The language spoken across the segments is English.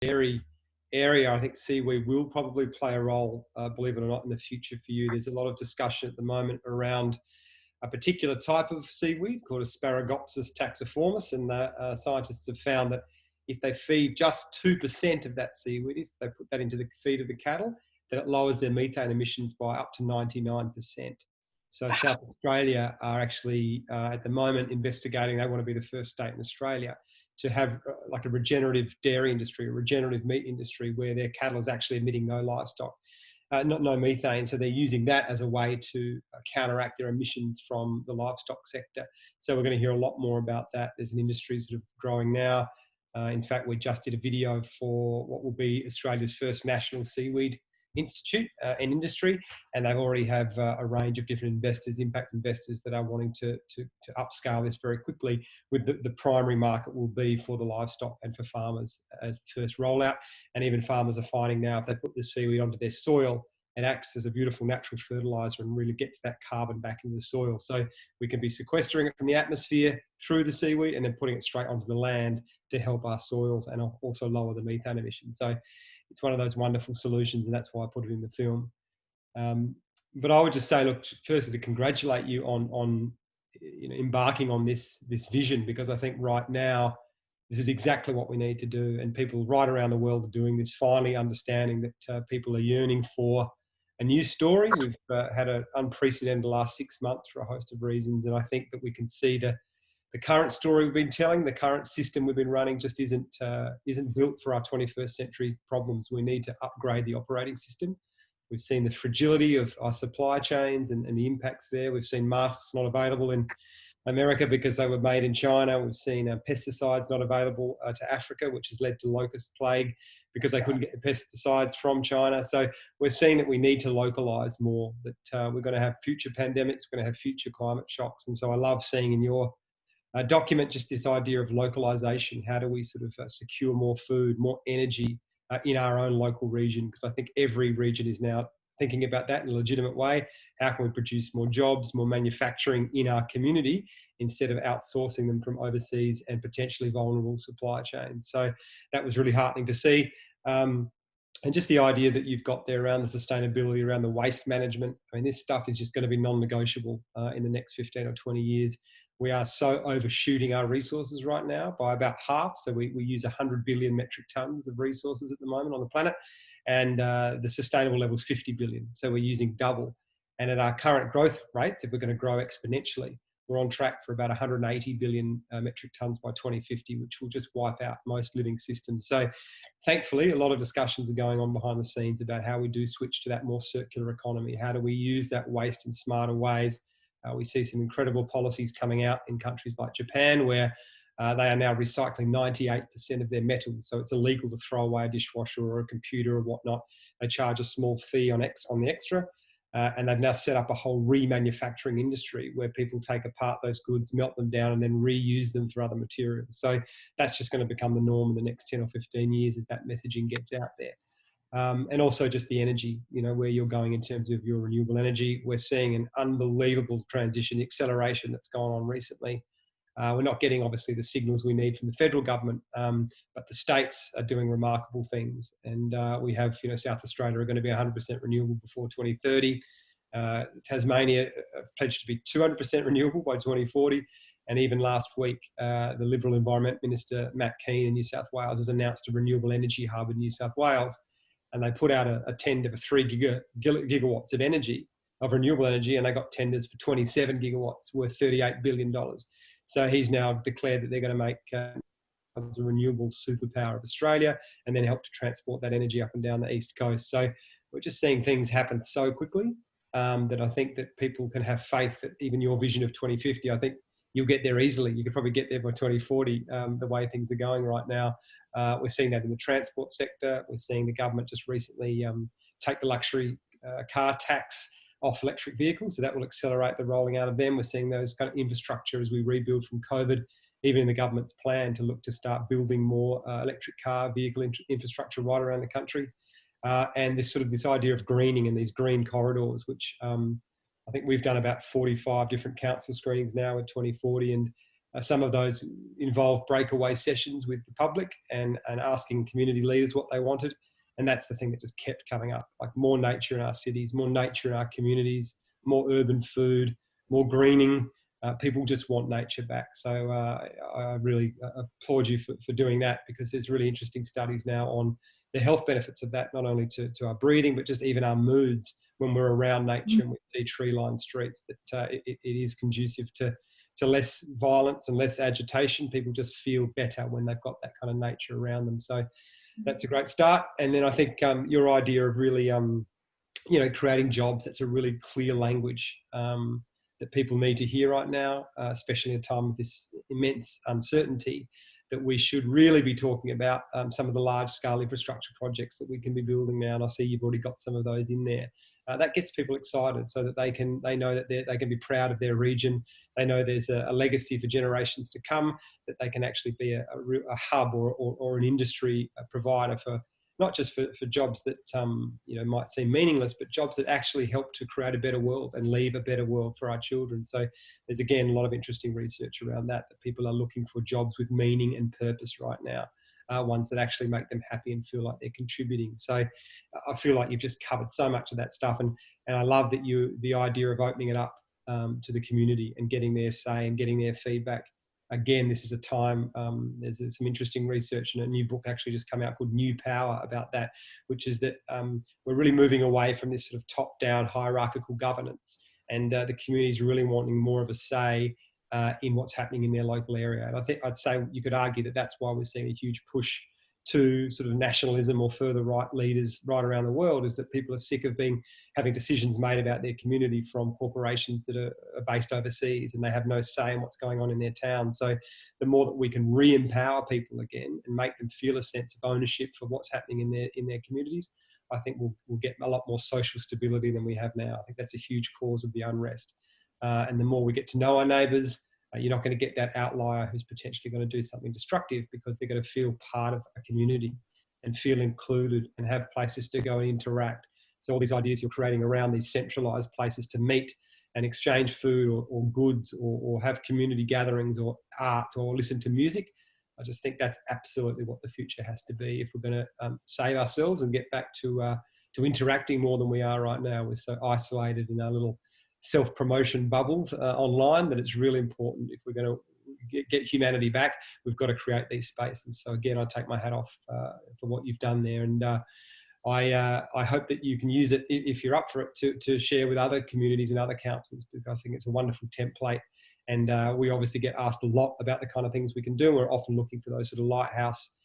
dairy area, I think seaweed will probably play a role, believe it or not, in the future for you. There's a lot of discussion at the moment around a particular type of seaweed called Asparaginopsis taxiformis, and scientists have found that if they feed just 2% of that seaweed, if they put that into the feed of the cattle, that it lowers their methane emissions by up to 99%. So South Australia are actually, at the moment, investigating. They want to be the first state in Australia to have like a regenerative dairy industry, a regenerative meat industry, where their cattle is actually emitting no livestock, no methane. So they're using that as a way to counteract their emissions from the livestock sector. So we're going to hear a lot more about that. There's an industry sort of growing now. In fact, we just did a video for what will be Australia's first national seaweed institute and industry, and they already have a range of different investors, impact investors, that are wanting to upscale this very quickly, with the primary market will be for the livestock and for farmers as the first rollout. And even farmers are finding now, if they put the seaweed onto their soil, it acts as a beautiful natural fertilizer and really gets that carbon back into the soil. So we can be sequestering it from the atmosphere through the seaweed and then putting it straight onto the land to help our soils and also lower the methane emissions. So it's one of those wonderful solutions, and that's why I put it in the film. But I would just say, look, firstly, to congratulate you on embarking on this vision, because I think right now this is exactly what we need to do, and people right around the world are doing this, finally understanding that people are yearning for a new story. We've had an unprecedented last 6 months for a host of reasons, and I think that we can see the current story we've been telling, the current system we've been running, just isn't built for our 21st century problems. We need to upgrade the operating system. We've seen the fragility of our supply chains and the impacts there. We've seen masks not available in America because they were made in China. We've seen pesticides not available to Africa, which has led to locust plague because they couldn't get the pesticides from China. So we're seeing that we need to localize more, that we're going to have future pandemics, we're going to have future climate shocks. And so I love seeing in your document just this idea of localization. How do we sort of secure more food, more energy in our own local region? Because I think every region is now thinking about that in a legitimate way. How can we produce more jobs, more manufacturing in our community, instead of outsourcing them from overseas and potentially vulnerable supply chains? So that was really heartening to see. And just the idea that you've got there around the sustainability, around the waste management. I mean, this stuff is just going to be non-negotiable in the next 15 or 20 years. We are so overshooting our resources right now by about half. So we use 100 billion metric tons of resources at the moment on the planet. And the sustainable level is 50 billion. So we're using double. And at our current growth rates, if we're going to grow exponentially, we're on track for about 180 billion metric tons by 2050, which will just wipe out most living systems. So thankfully, a lot of discussions are going on behind the scenes about how we do switch to that more circular economy. How do we use that waste in smarter ways? We see some incredible policies coming out in countries like Japan, where they are now recycling 98% of their metals. So it's illegal to throw away a dishwasher or a computer or whatnot. They charge a small fee on the extra. And they've now set up a whole remanufacturing industry where people take apart those goods, melt them down, and then reuse them for other materials. So that's just going to become the norm in the next 10 or 15 years as that messaging gets out there. And also just the energy, where you're going in terms of your renewable energy. We're seeing an unbelievable transition, acceleration that's gone on recently. We're not getting, obviously, the signals we need from the federal government, but the states are doing remarkable things. And we have, South Australia are going to be 100% renewable before 2030. Tasmania pledged to be 200% renewable by 2040. And even last week, the Liberal Environment Minister, Matt Keane in New South Wales, has announced a renewable energy hub in New South Wales. And they put out a tender for 3 gigawatts of energy, of renewable energy, and they got tenders for 27 gigawatts worth $38 billion. So he's now declared that they're going to make as a renewable superpower of Australia, and then help to transport that energy up and down the East Coast. So we're just seeing things happen so quickly that I think that people can have faith that even your vision of 2050, I think you'll get there easily. You could probably get there by 2040, the way things are going right now. We're seeing that in the transport sector. We're seeing the government just recently take the luxury car tax off electric vehicles. So that will accelerate the rolling out of them. We're seeing those kind of infrastructure as we rebuild from COVID, even in the government's plan to look to start building more electric car vehicle infrastructure right around the country. And this idea of greening and these green corridors, which I think we've done about 45 different council screenings now in 2040. And Some of those involved breakaway sessions with the public and asking community leaders what they wanted. And that's the thing that just kept coming up, like more nature in our cities, more nature in our communities, more urban food, more greening. People just want nature back. So I really applaud you for doing that, because there's really interesting studies now on the health benefits of that, not only to our breathing, but just even our moods when we're around nature and we see tree-lined streets, that it is conducive to less violence and less agitation. People just feel better when they've got that kind of nature around them. So that's a great start. And then I think your idea of really, creating jobs, that's a really clear language that people need to hear right now, especially in a time of this immense uncertainty, that we should really be talking about some of the large-scale infrastructure projects that we can be building now. And I see you've already got some of those in there. That gets people excited, so that they know that they can be proud of their region. They know there's a legacy for generations to come, that they can actually be a hub or an industry provider for, not just for jobs that might seem meaningless, but jobs that actually help to create a better world and leave a better world for our children. So there's, again, a lot of interesting research around that people are looking for jobs with meaning and purpose right now. Ones that actually make them happy and feel like they're contributing. So I feel like you've just covered so much of that stuff. And I love that the idea of opening it up to the community and getting their say and getting their feedback. Again, this is a time, there's some interesting research, and a new book actually just come out called New Power about that, which is that we're really moving away from this sort of top-down hierarchical governance, and the community is really wanting more of a say in what's happening in their local area. And I think I'd say you could argue that that's why we're seeing a huge push to sort of nationalism or further right leaders right around the world, is that people are sick of having decisions made about their community from corporations that are based overseas, and they have no say in what's going on in their town. So the more that we can re-empower people again and make them feel a sense of ownership for what's happening in their communities, I think we'll get a lot more social stability than we have now. I think that's a huge cause of the unrest. And the more we get to know our neighbours, you're not going to get that outlier who's potentially going to do something destructive, because they're going to feel part of a community and feel included and have places to go and interact. So all these ideas you're creating around these centralised places to meet and exchange food or goods or have community gatherings or art or listen to music, I just think that's absolutely what the future has to be if we're going to save ourselves and get back to interacting more than we are right now. We're so isolated in our little self-promotion bubbles online, that it's really important, if we're going to get humanity back, we've got to create these spaces. So again, I take my hat off for what you've done there, and I hope that you can use it, if you're up for it, to share with other communities and other councils, because I think it's a wonderful template. And we obviously get asked a lot about the kind of things we can do. We're often looking for those sort of lighthouse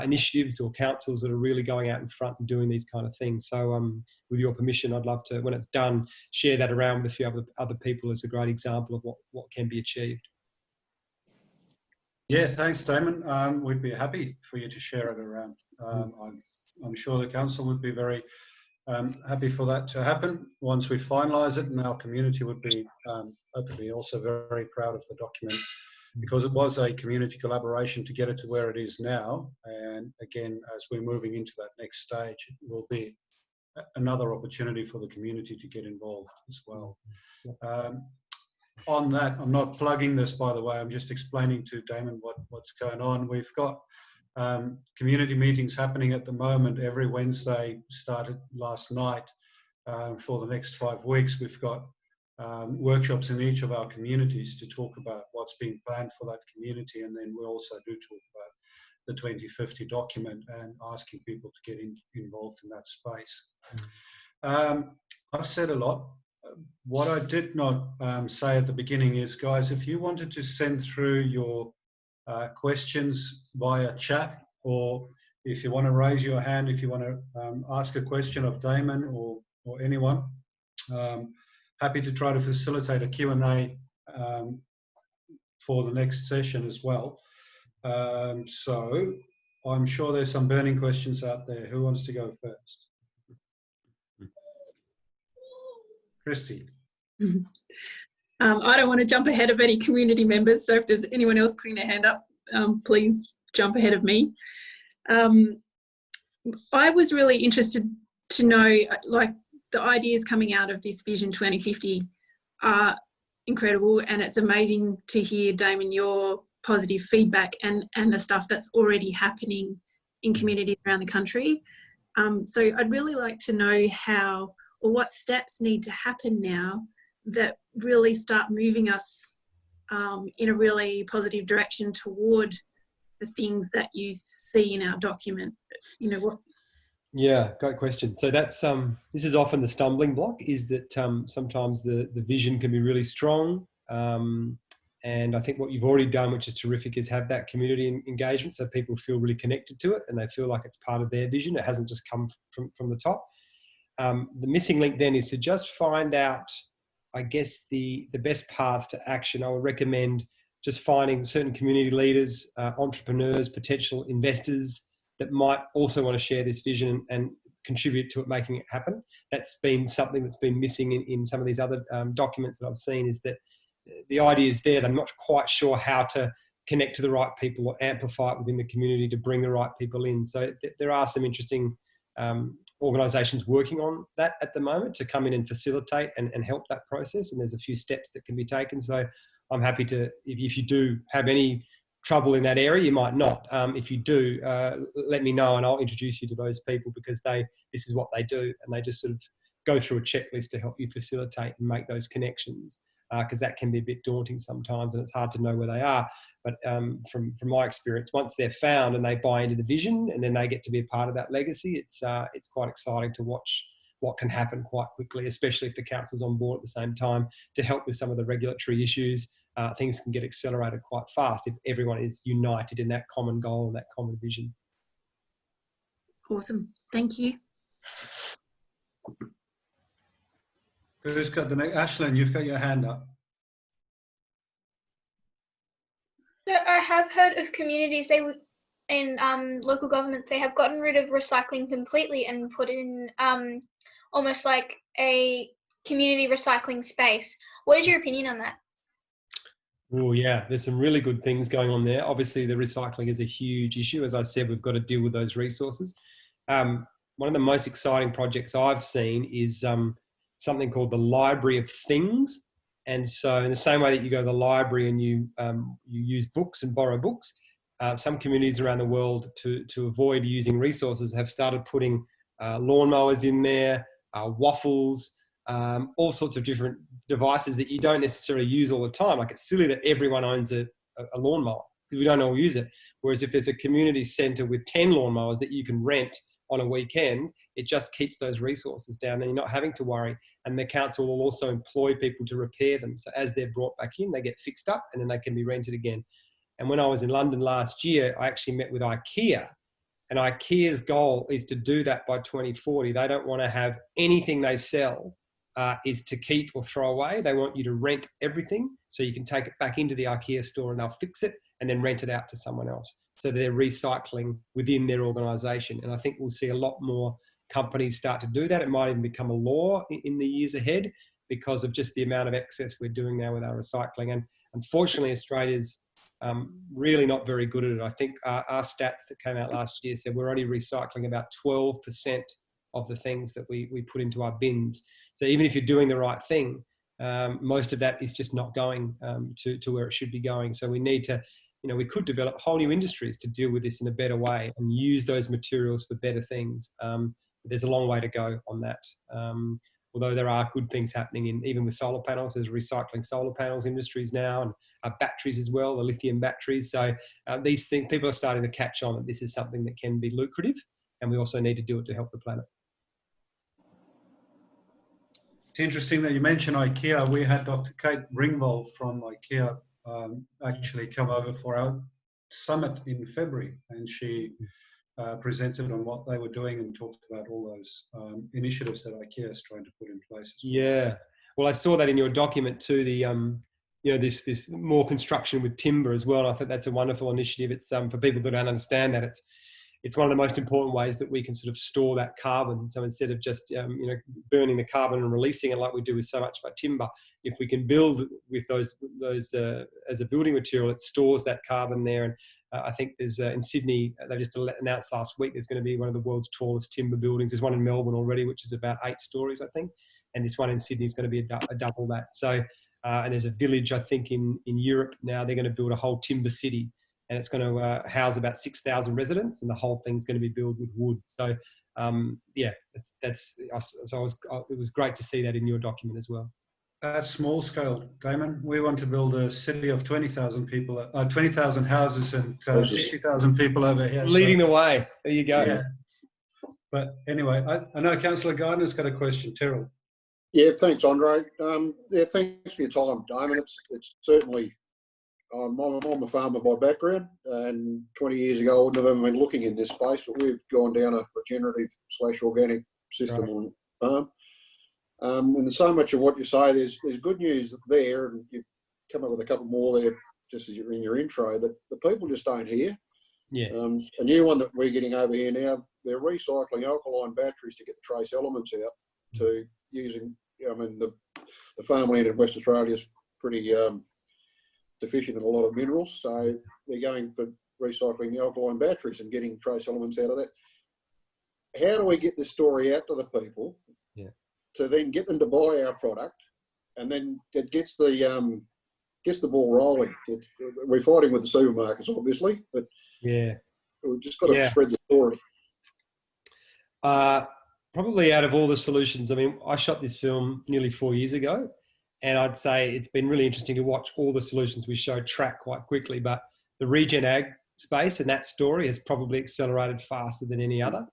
initiatives or councils that are really going out in front and doing these kind of things. So with your permission, I'd love to, when it's done, share that around with a few other people as a great example of what can be achieved. Yeah, thanks, Damon. We'd be happy for you to share it around. I'm sure the council would be very happy for that to happen once we finalise it, and our community would be hopefully also very proud of the document, because it was a community collaboration to get it to where it is now. And again, as we're moving into that next stage, it will be another opportunity for the community to get involved as well. On that, I'm not plugging this, by the way, I'm just explaining to Damon what's going on. We've got community meetings happening at the moment every Wednesday, started last night. For the next 5 weeks, we've got workshops in each of our communities to talk about what's being planned for that community, and then we also do talk about the 2050 document and asking people to get involved in that space. I've said a lot. What I did not say at the beginning is, guys, if you wanted to send through your questions via chat, or if you want to raise your hand, if you want to ask a question of Damon or anyone, happy to try to facilitate a Q&A for the next session as well. So I'm sure there's some burning questions out there. Who wants to go first? Christy. I don't want to jump ahead of any community members, so if there's anyone else putting their hand up, please jump ahead of me. I was really interested to know, like, the ideas coming out of this Vision 2050 are incredible, and it's amazing to hear, Damon, your positive feedback and the stuff that's already happening in communities around the country. So I'd really like to know how or what steps need to happen now that really start moving us in a really positive direction toward the things that you see in our document. You know, what? Yeah, great question. So that's this is often the stumbling block, is that sometimes the vision can be really strong, and I think what you've already done, which is terrific, is have that community engagement, so people feel really connected to it and they feel like it's part of their vision. It hasn't just come from the top. The missing link then is to just find out, I guess, the best path to action. I would recommend just finding certain community leaders, entrepreneurs, potential investors that might also want to share this vision and contribute to it, making it happen. That's been something that's been missing in some of these other documents that I've seen, is that the idea is there. They're not quite sure how to connect to the right people or amplify it within the community to bring the right people in. So there are some interesting organisations working on that at the moment to come in and facilitate and help that process. And there's a few steps that can be taken. So I'm happy to, if you do have any trouble in that area, you might not. If you do, let me know and I'll introduce you to those people, because this is what they do, and they just sort of go through a checklist to help you facilitate and make those connections, because that can be a bit daunting sometimes and it's hard to know where they are. But from my experience, once they're found and they buy into the vision and then they get to be a part of that legacy, it's quite exciting to watch what can happen quite quickly, especially if the council's on board at the same time to help with some of the regulatory issues. Things can get accelerated quite fast if everyone is united in that common goal and that common vision. Awesome. Thank you. Who's got the next? Ashlyn, you've got your hand up. So I have heard of communities in local governments, they have gotten rid of recycling completely and put in almost like a community recycling space. What is your opinion on that? Oh yeah, there's some really good things going on there. Obviously, the recycling is a huge issue. As I said, we've got to deal with those resources. One of the most exciting projects I've seen is something called the Library of Things. And so in the same way that you go to the library and you use books and borrow books, some communities around the world, to avoid using resources, have started putting lawnmowers in there, waffles, all sorts of different devices that you don't necessarily use all the time. Like, it's silly that everyone owns a lawnmower because we don't all use it. Whereas if there's a community centre with 10 lawnmowers that you can rent on a weekend, it just keeps those resources down and you're not having to worry. And the council will also employ people to repair them. So as they're brought back in, they get fixed up and then they can be rented again. And when I was in London last year, I actually met with IKEA, and IKEA's goal is to do that by 2040. They don't want to have anything they sell is to keep or throw away. They want you to rent everything so you can take it back into the IKEA store and they'll fix it and then rent it out to someone else. So they're recycling within their organisation. And I think we'll see a lot more companies start to do that. It might even become a law in the years ahead because of just the amount of excess we're doing now with our recycling. And unfortunately, Australia's really not very good at it. I think our stats that came out last year said we're only recycling about 12% of the things that we put into our bins. So even if you're doing the right thing, most of that is just not going to where it should be going. So we need to, we could develop whole new industries to deal with this in a better way and use those materials for better things. There's a long way to go on that. Although there are good things happening even with solar panels. There's recycling solar panels industries now, and batteries as well, the lithium batteries. So these things, people are starting to catch on that this is something that can be lucrative, and we also need to do it to help the planet. It's interesting that you mentioned IKEA. We had Dr. Kate Ringwald from IKEA actually come over for our summit in February, and she presented on what they were doing and talked about all those initiatives that IKEA is trying to put in place. Yeah, well, I saw that in your document too. The this more construction with timber as well. I think that's a wonderful initiative. It's for people that don't understand that it's one of the most important ways that we can sort of store that carbon. So instead of just burning the carbon and releasing it like we do with so much of our timber, if we can build with those as a building material, it stores that carbon there. And I think there's in Sydney, they just announced last week, there's going to be one of the world's tallest timber buildings. There's one in Melbourne already, which is about 8 stories, I think. And this one in Sydney is going to be a double that. So And there's a village, I think, in Europe now. They're going to build a whole timber city, and it's going to house about 6,000 residents, and the whole thing's going to be built with wood. So, yeah, it was great to see that in your document as well. That's small scale, Damon. We want to build a city of 20,000 people, 20,000 houses and 60,000 people over here. Leading the way. There you go. Yeah. But anyway, I know Councillor Gardner's got a question. Terrell. Yeah, thanks, Andre. Yeah, thanks for your time, Damon. It's certainly, I'm a farmer by background, and 20 years ago I wouldn't have even been looking in this space, but we've gone down a regenerative/organic system on farm. And so much of what you say, there's good news there, and you've come up with a couple more there just as you're in your intro, that the people just don't hear. Yeah. A new one that we're getting over here now, they're recycling alkaline batteries to get the trace elements out to using, I mean, the farmland in West Australia is pretty deficient in a lot of minerals, so they're going for recycling alkaline batteries and getting trace elements out of that. How do we get this story out to the people to then get them to buy our product, and then it gets the ball rolling? We're fighting with the supermarkets, obviously, but yeah, we've just got to spread the story. Probably out of all the solutions, I mean, I shot this film nearly 4 years ago, and I'd say it's been really interesting to watch all the solutions we showed track quite quickly, but the regen ag space and that story has probably accelerated faster than any other,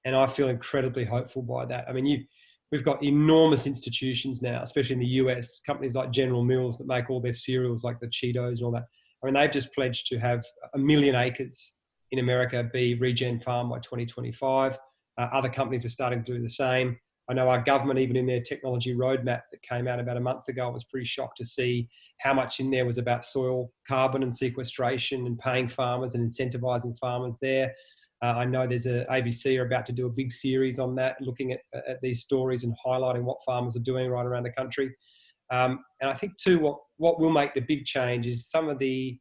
and I feel incredibly hopeful by that. I mean, we've got enormous institutions now, especially in the US, companies like General Mills that make all their cereals like the Cheetos and all that. I mean, they've just pledged to have 1 million acres in America be regen farm by 2025. Other companies are starting to do the same. I know our government, even in their technology roadmap that came out about a month ago, I was pretty shocked to see how much in there was about soil carbon and sequestration and paying farmers and incentivising farmers there. I know there's ABC are about to do a big series on that, looking at these stories and highlighting what farmers are doing right around the country. And I think too, what will make the big change is some of the,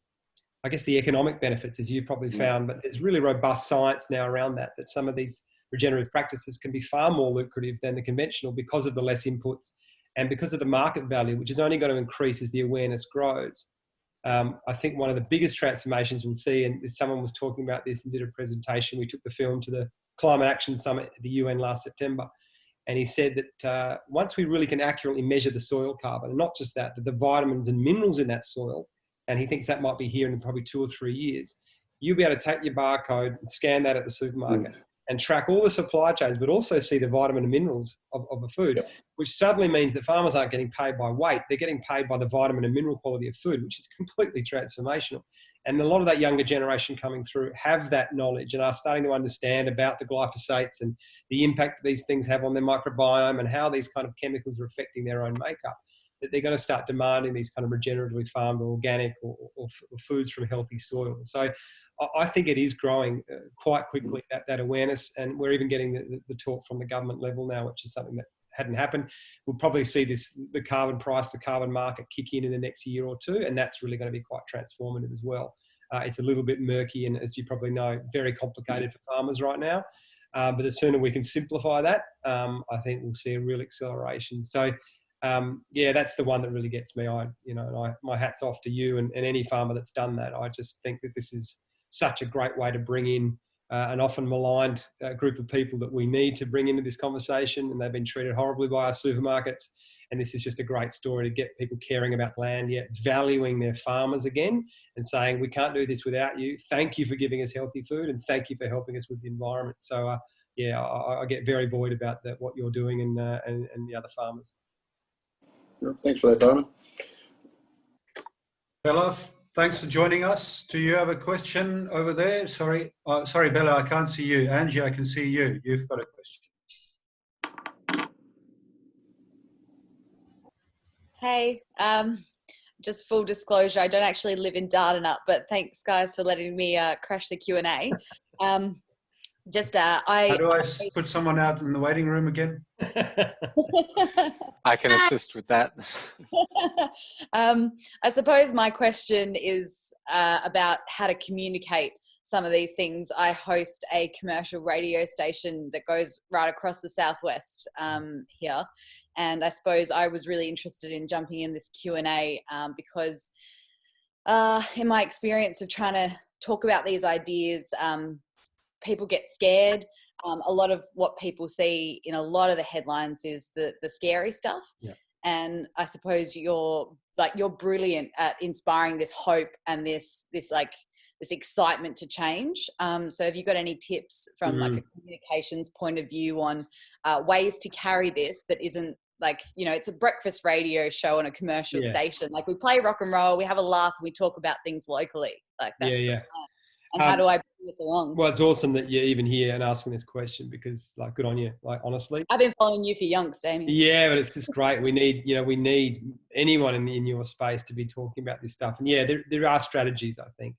I guess, the economic benefits, as you've probably found, but there's really robust science now around that some of these regenerative practices can be far more lucrative than the conventional because of the less inputs and because of the market value, which is only going to increase as the awareness grows. I think one of the biggest transformations we'll see, and someone was talking about this and did a presentation, we took the film to the Climate Action Summit at the UN last September, and he said that once we really can accurately measure the soil carbon, and not just that, but the vitamins and minerals in that soil, and he thinks that might be here in probably 2 or 3 years, you'll be able to take your barcode and scan that at the supermarket and track all the supply chains, but also see the vitamin and minerals of a food, which suddenly means that farmers aren't getting paid by weight. They're getting paid by the vitamin and mineral quality of food, which is completely transformational. And a lot of that younger generation coming through have that knowledge and are starting to understand about the glyphosates and the impact that these things have on their microbiome and how these kind of chemicals are affecting their own makeup, that they're going to start demanding these kind of regeneratively farmed or organic or foods from healthy soil. So I think it is growing quite quickly, that awareness, and we're even getting the talk from the government level now, which is something that hadn't happened. We'll probably see the carbon price, the carbon market kick in the next year or two, and that's really going to be quite transformative as well. It's a little bit murky and, as you probably know, very complicated for farmers right now. But the sooner we can simplify that, I think we'll see a real acceleration. So, that's the one that really gets me. My hat's off to you and any farmer that's done that. I just think that this is such a great way to bring in an often maligned group of people that we need to bring into this conversation, and they've been treated horribly by our supermarkets. And this is just a great story to get people caring about land, yet valuing their farmers again and saying, we can't do this without you. Thank you for giving us healthy food, and thank you for helping us with the environment. So, I get very buoyed about what you're doing and the other farmers. Thanks for that, Damon. Bella, thanks for joining us. Do you have a question over there? Sorry, Bella, I can't see you. Angie, I can see you. You've got a question. Hey, just full disclosure, I don't actually live in Dardanup, but thanks guys for letting me crash the Q&A. How do I put someone out in the waiting room again? I can assist with that. I suppose my question is about how to communicate some of these things, I host a commercial radio station that goes right across the southwest here. And I suppose I was really interested in jumping in this Q&A because in my experience of trying to talk about these ideas, people get scared. A lot of what people see in a lot of the headlines is the scary stuff. Yeah. And I suppose you're brilliant at inspiring this hope and this excitement to change. So have you got any tips from like a communications point of view on ways to carry this that isn't like, it's a breakfast radio show on a commercial station. Like we play rock and roll, we have a laugh, and we talk about things locally. Like that's the plan. And how do I bring this along? Well, it's awesome that you're even here and asking this question because, like, good on you. Like, honestly, I've been following you for yonks, Damien. Yeah, but it's just great. We need anyone in your space to be talking about this stuff. And yeah, there are strategies, I think,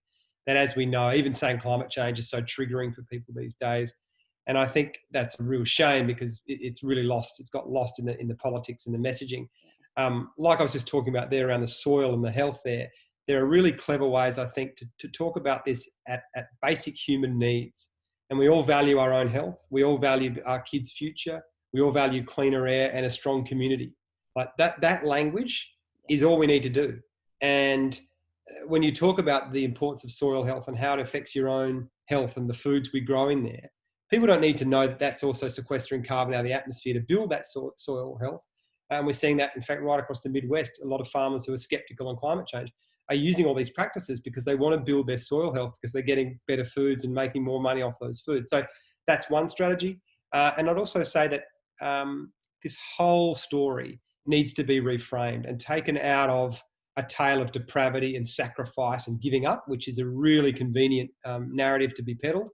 that, as we know, even saying climate change is so triggering for people these days. And I think that's a real shame because it's really lost. It's got lost in the politics and the messaging. Like I was just talking about there around the soil and the health there are really clever ways, I think, to talk about this at basic human needs. And we all value our own health. We all value our kids' future. We all value cleaner air and a strong community. Like that language is all we need to do. And when you talk about the importance of soil health and how it affects your own health and the foods we grow in there, people don't need to know that that's also sequestering carbon out of the atmosphere to build that soil health. And we're seeing that, in fact, right across the Midwest. A lot of farmers who are skeptical on climate change are using all these practices because they want to build their soil health because they're getting better foods and making more money off those foods. So that's one strategy. And I'd also say that this whole story needs to be reframed and taken out of a tale of depravity and sacrifice and giving up, which is a really convenient narrative to be peddled.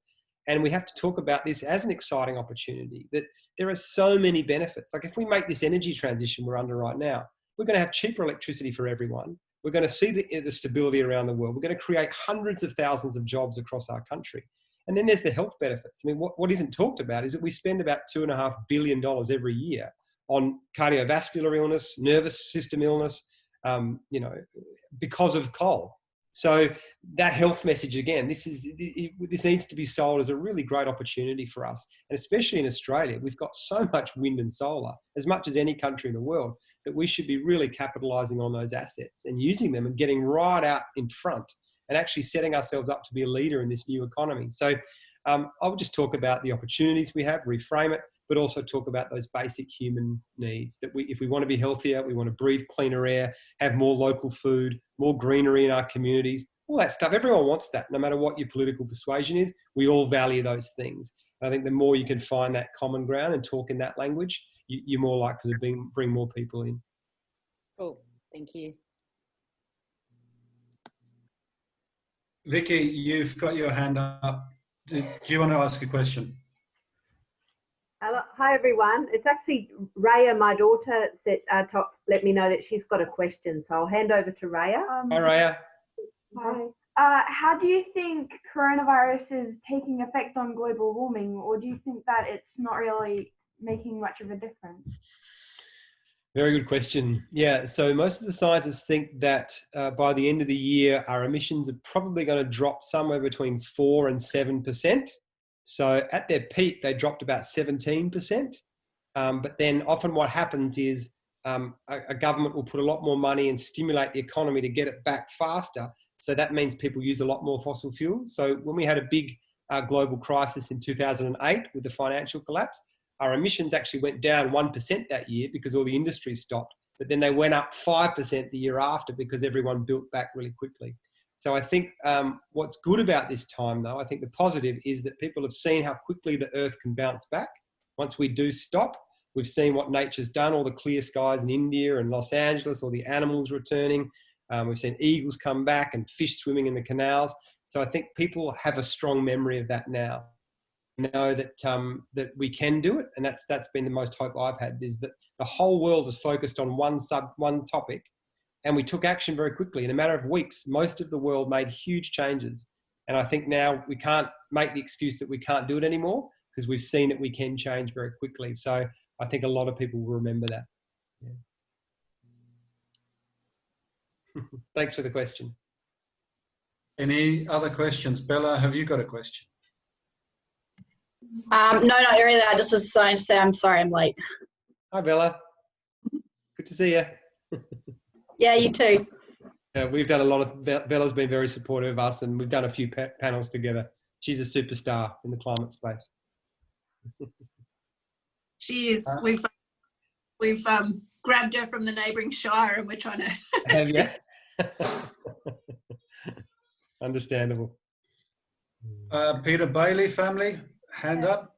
And we have to talk about this as an exciting opportunity, that there are so many benefits. Like if we make this energy transition we're under right now, we're going to have cheaper electricity for everyone. We're going to see the stability around the world. We're going to create hundreds of thousands of jobs across our country. And then there's the health benefits. I mean, what isn't talked about is that we spend about $2.5 billion every year on cardiovascular illness, nervous system illness, because of coal. So that health message, again, this needs to be sold as a really great opportunity for us. And especially in Australia, we've got so much wind and solar, as much as any country in the world, that we should be really capitalising on those assets and using them and getting right out in front and actually setting ourselves up to be a leader in this new economy. So I would just talk about the opportunities we have, reframe it, but also talk about those basic human needs that if we want to be healthier, we want to breathe cleaner air, have more local food, more greenery in our communities, all that stuff. Everyone wants that, no matter what your political persuasion is. We all value those things. And I think the more you can find that common ground and talk in that language, you're more likely to bring more people in. Cool. Thank you. Vicky, you've got your hand up. Do you want to ask a question? Hi everyone. It's actually Raya, my daughter, that let me know that she's got a question. So I'll hand over to Raya. Hi Raya. Hi. How do you think coronavirus is taking effect on global warming, or do you think that it's not really making much of a difference? Very good question. Yeah, so most of the scientists think that by the end of the year, our emissions are probably going to drop somewhere between 4 and 7%. So at their peak, they dropped about 17%. But then often what happens is a government will put a lot more money and stimulate the economy to get it back faster. So that means people use a lot more fossil fuels. So when we had a big global crisis in 2008 with the financial collapse, our emissions actually went down 1% that year because all the industry stopped. But then they went up 5% the year after because everyone built back really quickly. So I think what's good about this time, though, I think the positive is that people have seen how quickly the Earth can bounce back. Once we do stop, we've seen what nature's done, all the clear skies in India and Los Angeles, all the animals returning. We've seen eagles come back and fish swimming in the canals. So I think people have a strong memory of that now. Know that that we can do it, and that's been the most hope I've had, is that the whole world is focused on one topic. And we took action very quickly. In a matter of weeks, most of the world made huge changes. And I think now we can't make the excuse that we can't do it anymore because we've seen that we can change very quickly. So I think a lot of people will remember that. Yeah. Thanks for the question. Any other questions? Bella, have you got a question? No, not really. I just was trying to say I'm sorry I'm late. Hi, Bella. Good to see you. Yeah, you too. We've done a lot of, Bella's been very supportive of us, and we've done a few panels together. She's a superstar in the climate space. She is. We've grabbed her from the neighbouring Shire, and we're trying to. Yeah. Understandable. Peter Bailey family, hand up.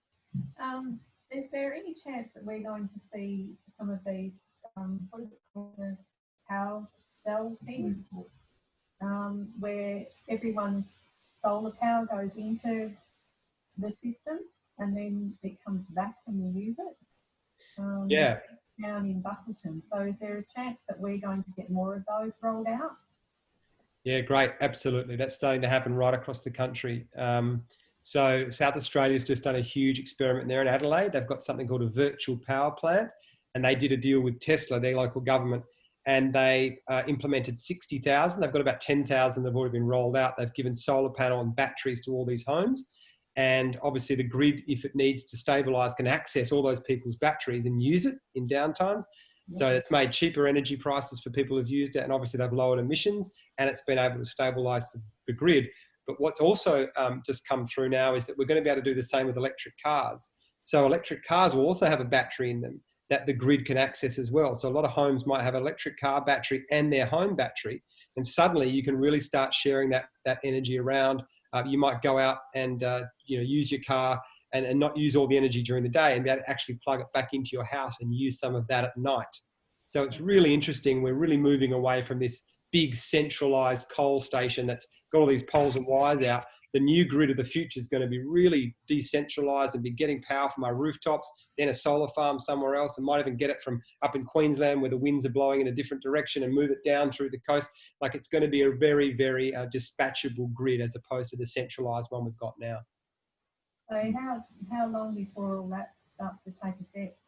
Is there any chance that we're going to see some of these, what is it called, the power cell things, where everyone's solar power goes into the system and then it comes back and we use it? Yeah. Down in Busselton. So is there a chance that we're going to get more of those rolled out? Yeah, great. Absolutely. That's starting to happen right across the country. So South Australia's just done a huge experiment there in Adelaide. They've got something called a virtual power plant, and they did a deal with Tesla, their local government, and they implemented 60,000. They've got about 10,000 that have already been rolled out. They've given solar panel and batteries to all these homes. And obviously the grid, if it needs to stabilise, can access all those people's batteries and use it in downtimes. So it's made cheaper energy prices for people who've used it, and obviously they've lowered emissions, and it's been able to stabilise the grid. But what's also just come through now is that we're going to be able to do the same with electric cars. So electric cars will also have a battery in them that the grid can access as well. So a lot of homes might have an electric car battery and their home battery, and suddenly you can really start sharing that energy around. You might go out and use your car and not use all the energy during the day, and be able to actually plug it back into your house and use some of that at night. So it's really interesting. We're really moving away from this big centralized coal station that's got all these poles and wires out. The new grid of the future is going to be really decentralized and be getting power from our rooftops, then a solar farm somewhere else, and might even get it from up in Queensland where the winds are blowing in a different direction and move it down through the coast. Like, it's going to be a very, very dispatchable grid as opposed to the centralized one we've got now. So how long before all that starts to take effect?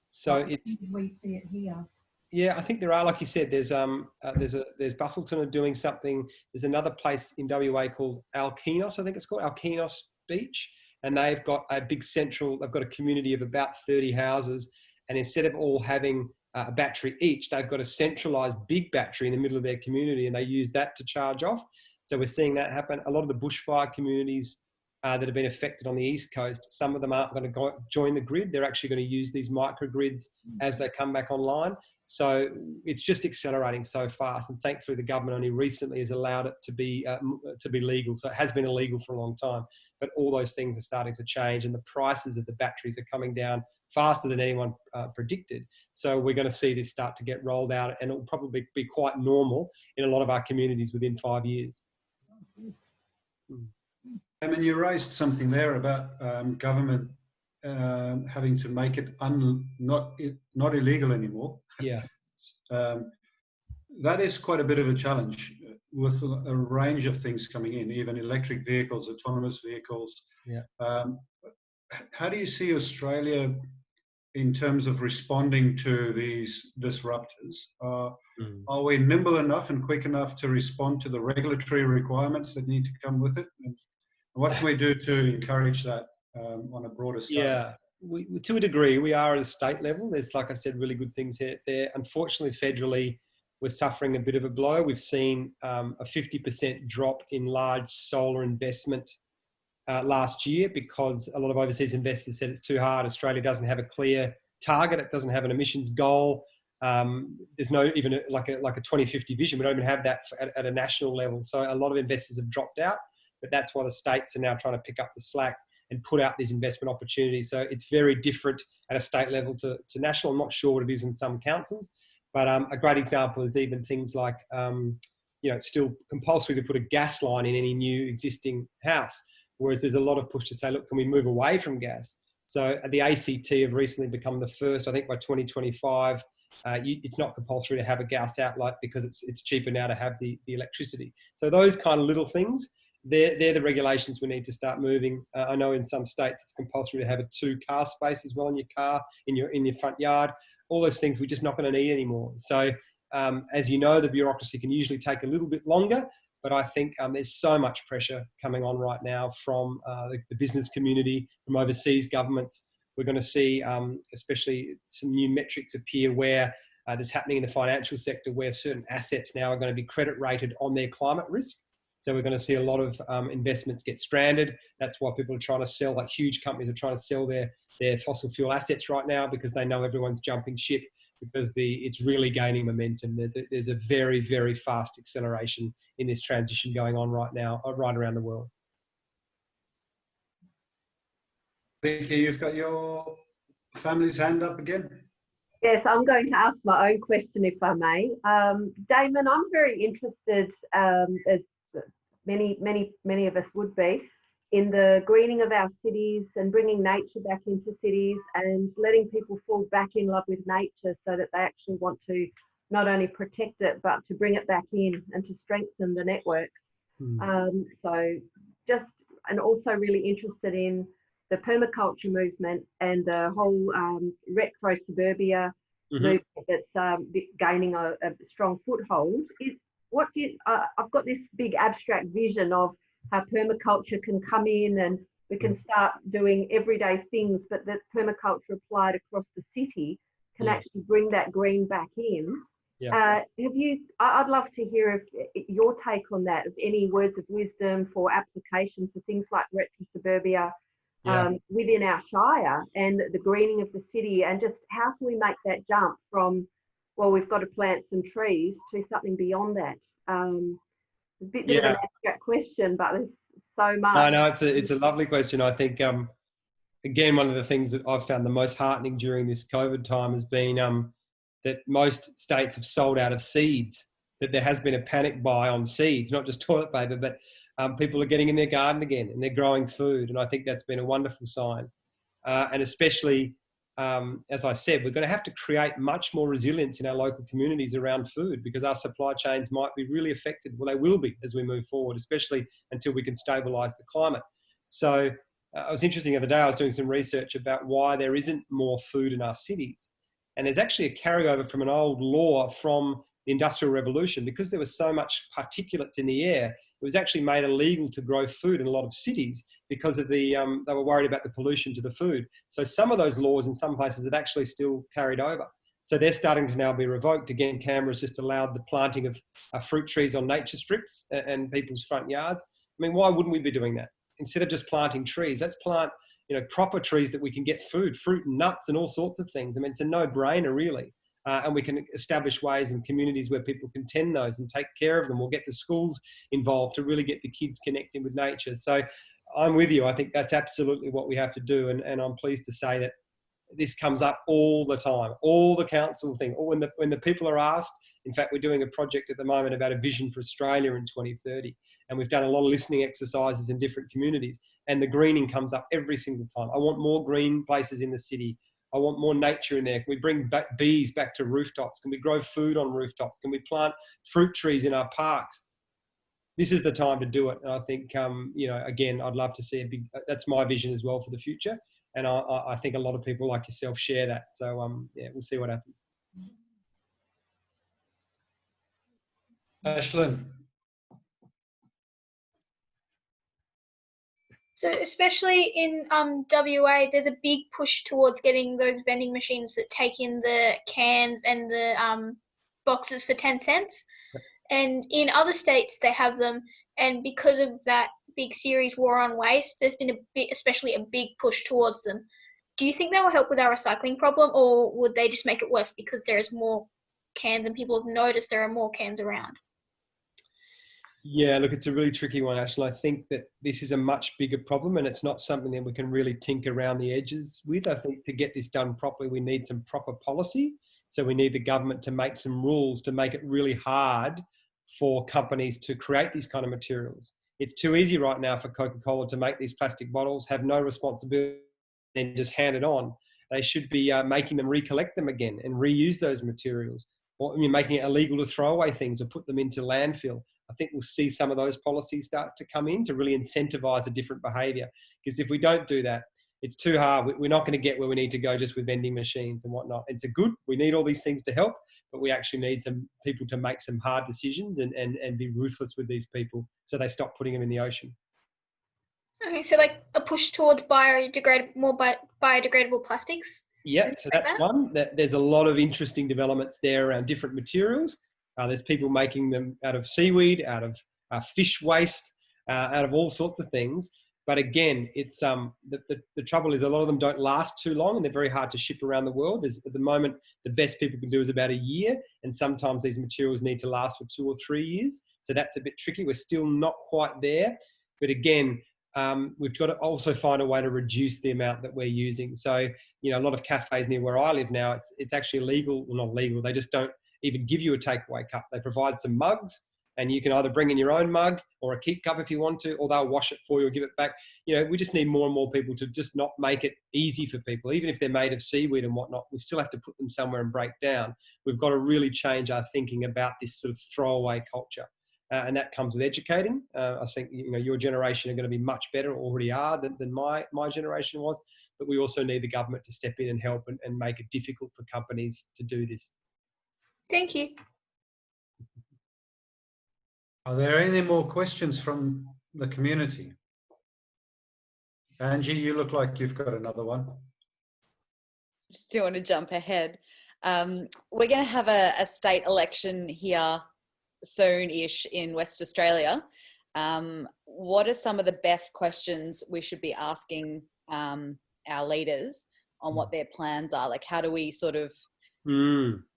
So we see it here. Yeah, I think there are, like you said, there's Busselton are doing something. There's another place in WA called Alkinos, I think it's called Alkinos Beach, and they've got a big they've got a community of about 30 houses, and instead of all having a battery each, they've got a centralized big battery in the middle of their community, and they use that to charge off. So we're seeing that happen. A lot of the bushfire communities that have been affected on the East Coast, some of them aren't going to join the grid. They're actually going to use these microgrids as they come back online. So it's just accelerating so fast, and thankfully the government only recently has allowed it to be legal. So it has been illegal for a long time, but all those things are starting to change, and the prices of the batteries are coming down faster than anyone predicted. So we're going to see this start to get rolled out, and it will probably be quite normal in a lot of our communities within 5 years. I mean, you raised something there about government having to make it not illegal anymore. Yeah. That is quite a bit of a challenge with a range of things coming in, even electric vehicles, autonomous vehicles. Yeah. How do you see Australia in terms of responding to these disruptors? Are we nimble enough and quick enough to respond to the regulatory requirements that need to come with it? And what can we do to encourage that on a broader scale? Yeah, to a degree, we are at a state level. There's, like I said, really good things there. Unfortunately, federally, we're suffering a bit of a blow. We've seen a 50% drop in large solar investment last year because a lot of overseas investors said it's too hard. Australia doesn't have a clear target. It doesn't have an emissions goal. There's no even like a 2050 vision. We don't even have that at a national level. So a lot of investors have dropped out, but that's why the states are now trying to pick up the slack and put out these investment opportunities. So it's very different at a state level to national. I'm not sure what it is in some councils, but a great example is even things like, it's still compulsory to put a gas line in any new existing house, whereas there's a lot of push to say, look, can we move away from gas? So the ACT have recently become the first, I think by 2025, it's not compulsory to have a gas outlet because it's cheaper now to have the electricity. So those kind of little things, they're the regulations we need to start moving. I know in some states it's compulsory to have a 2-car space as well in your car, in your front yard. All those things we're just not going to need anymore. So as you know, the bureaucracy can usually take a little bit longer, But I think there's so much pressure coming on right now from the business community, from overseas governments. We're going to see, especially some new metrics appear where this happening in the financial sector, where certain assets now are going to be credit rated on their climate risk. So we're going to see a lot of investments get stranded. That's why people are trying to sell, like huge companies are trying to sell their fossil fuel assets right now, because they know everyone's jumping ship, because it's really gaining momentum. There's a very, very fast acceleration in this transition going on right now, right around the world. Vicky, you've got your family's hand up again. Yes, I'm going to ask my own question, if I may. Damon, I'm very interested, as many of us would be, in the greening of our cities and bringing nature back into cities and letting people fall back in love with nature so that they actually want to not only protect it, but to bring it back in and to strengthen the networks. And also really interested in the permaculture movement and the whole retro suburbia movement that's gaining a strong foothold. I've got this big abstract vision of how permaculture can come in and we can start doing everyday things, but that permaculture applied across the city can actually bring that green back in. Yeah. I'd love to hear your take on that, of any words of wisdom for application for things like retro suburbia within our Shire and the greening of the city, and just how can we make that jump from, well, we've got to plant some trees, to something beyond that. A bit of an abstract question, but there's so much. I know, it's a lovely question. I think, again, one of the things that I've found the most heartening during this COVID time has been that most states have sold out of seeds, that there has been a panic buy on seeds, not just toilet paper, but people are getting in their garden again and they're growing food. And I think that's been a wonderful sign. And especially, as I said, we're going to have to create much more resilience in our local communities around food, because our supply chains might be really affected. Well, they will be as we move forward, especially until we can stabilise the climate. So it was interesting the other day, I was doing some research about why there isn't more food in our cities. And there's actually a carryover from an old law from the Industrial Revolution. Because there was so much particulates in the air, it was actually made illegal to grow food in a lot of cities because of they were worried about the pollution to the food. So some of those laws in some places have actually still carried over. So they're starting to now be revoked. Again, Canberra's just allowed the planting of fruit trees on nature strips and people's front yards. I mean, why wouldn't we be doing that? Instead of just planting trees, let's plant, proper trees that we can get food, fruit and nuts and all sorts of things. I mean, it's a no-brainer, really. And we can establish ways and communities where people can tend those and take care of them. We'll get the schools involved to really get the kids connecting with nature. So I'm with you. I think that's absolutely what we have to do. And I'm pleased to say that this comes up all the time, all the council thing, or when the people are asked. In fact, we're doing a project at the moment about a vision for Australia in 2030. And we've done a lot of listening exercises in different communities. And the greening comes up every single time. I want more green places in the city. I want more nature in there. Can we bring bees back to rooftops? Can we grow food on rooftops? Can we plant fruit trees in our parks? This is the time to do it. And I think, again, I'd love to see that's my vision as well for the future. And I think a lot of people like yourself share that. So, we'll see what happens. Ashlyn. So especially in WA, there's a big push towards getting those vending machines that take in the cans and the boxes for 10 cents. And in other states, they have them. And because of that big series, War on Waste, there's been especially a big push towards them. Do you think that will help with our recycling problem, or would they just make it worse because there is more cans and people have noticed there are more cans around? Yeah, look, it's a really tricky one, Ashley. I think that this is a much bigger problem, and it's not something that we can really tinker around the edges with. I think to get this done properly, we need some proper policy. So we need the government to make some rules to make it really hard for companies to create these kind of materials. It's too easy right now for Coca-Cola to make these plastic bottles, have no responsibility, and just hand it on. They should be making them recollect them again and reuse those materials, or making it illegal to throw away things or put them into landfill. I think we'll see some of those policies start to come in to really incentivize a different behaviour. Because if we don't do that, it's too hard. We're not going to get where we need to go just with vending machines and whatnot. It's a good, we need all these things to help, but we actually need some people to make some hard decisions and be ruthless with these people so they stop putting them in the ocean. Okay, so like a push towards more biodegradable plastics. Yeah, so that's one. There's a lot of interesting developments there around different materials. There's people making them out of seaweed, out of fish waste, out of all sorts of things. But again, it's the trouble is a lot of them don't last too long, and they're very hard to ship around the world. At the moment, the best people can do is about a year, and sometimes these materials need to last for 2 or 3 years. So that's a bit tricky. We're still not quite there. But again, we've got to also find a way to reduce the amount that we're using. So, you know, a lot of cafes near where I live now, it's actually illegal, well, not legal. They just don't even give you a takeaway cup. They provide some mugs, and you can either bring in your own mug or a keep cup if you want to, or they'll wash it for you or give it back. You know, we just need more and more people to just not make it easy for people. Even if they're made of seaweed and whatnot, we still have to put them somewhere and break down. We've got to really change our thinking about this sort of throwaway culture. And that comes with educating. I think, you know, your generation are going to be much better, already are, than my generation was. But we also need the government to step in and help and make it difficult for companies to do this. Thank you. Are there any more questions from the community? Angie, you look like you've got another one. Still want to jump ahead. We're going to have a state election here soon-ish in West Australia. What are some of the best questions we should be asking our leaders on what their plans are? Like, how do we sort of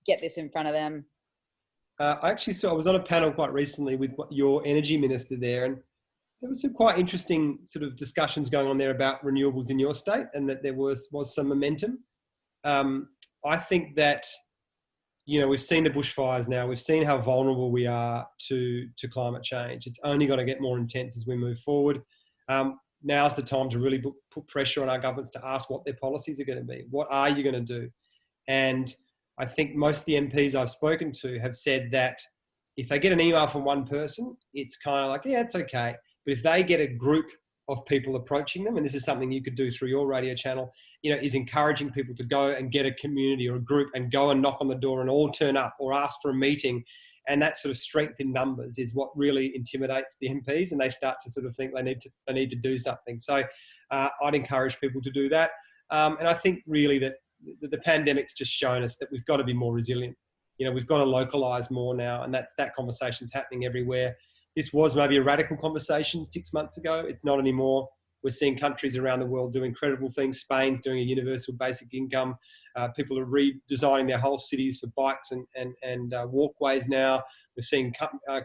get this in front of them? I was on a panel quite recently with your energy minister there, and there was some quite interesting sort of discussions going on there about renewables in your state, and that there was some momentum. I think that, you know, we've seen the bushfires now. We've seen how vulnerable we are to climate change. It's only going to get more intense as we move forward. Now's the time to really put pressure on our governments to ask what their policies are going to be. What are you going to do? And I think most of the MPs I've spoken to have said that if they get an email from one person, it's kind of like, yeah, it's okay. But if they get a group of people approaching them, and this is something you could do through your radio channel, you know, is encouraging people to go and get a community or a group and go and knock on the door and all turn up or ask for a meeting. And that sort of strength in numbers is what really intimidates the MPs, and they start to sort of think they need to do something. So I'd encourage people to do that. And I think really that the pandemic's just shown us that we've got to be more resilient. You know, we've got to localise more now, and that conversation's happening everywhere. This was maybe a radical conversation 6 months ago. It's not anymore. We're seeing countries around the world do incredible things. Spain's doing a universal basic income. People are redesigning their whole cities for bikes and walkways now. We're seeing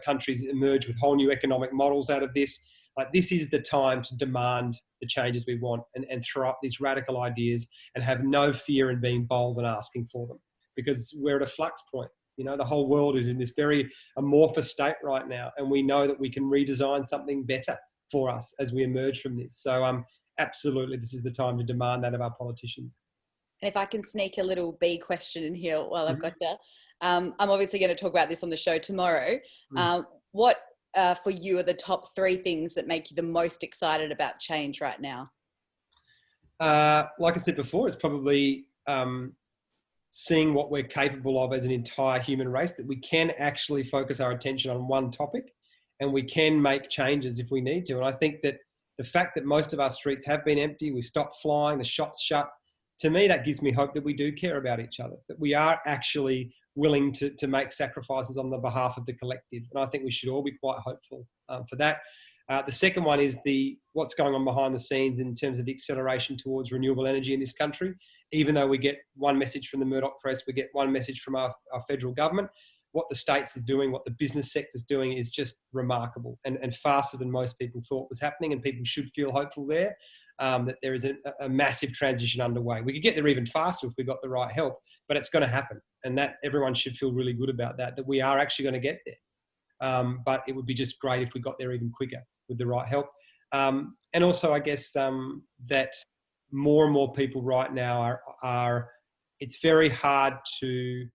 countries emerge with whole new economic models out of this. Like, this is the time to demand the changes we want and throw up these radical ideas and have no fear in being bold and asking for them, because we're at a flux point. You know, the whole world is in this very amorphous state right now, and we know that we can redesign something better for us as we emerge from this. So absolutely, this is the time to demand that of our politicians. And if I can sneak a little B question in here while I've got you, I'm obviously going to talk about this on the show tomorrow. What for you are the top 3 things that make you the most excited about change right now? Like I said before, it's probably seeing what we're capable of as an entire human race, that we can actually focus our attention on one topic and we can make changes if we need to. And I think that the fact that most of our streets have been empty, we stopped flying, the shops shut, to me, that gives me hope that we do care about each other, that we are actually willing to make sacrifices on the behalf of the collective. And I think we should all be quite hopeful for that. The second one is what's going on behind the scenes in terms of the acceleration towards renewable energy in this country. Even though we get one message from the Murdoch press, we get one message from our federal government, what the states is doing, what the business sector is doing is just remarkable and faster than most people thought was happening. And people should feel hopeful there, that there is a massive transition underway. We could get there even faster if we got the right help, but it's going to happen. And that everyone should feel really good about that we are actually going to get there. But it would be just great if we got there even quicker with the right help. And also, I guess, that more and more people right now are it's very hard to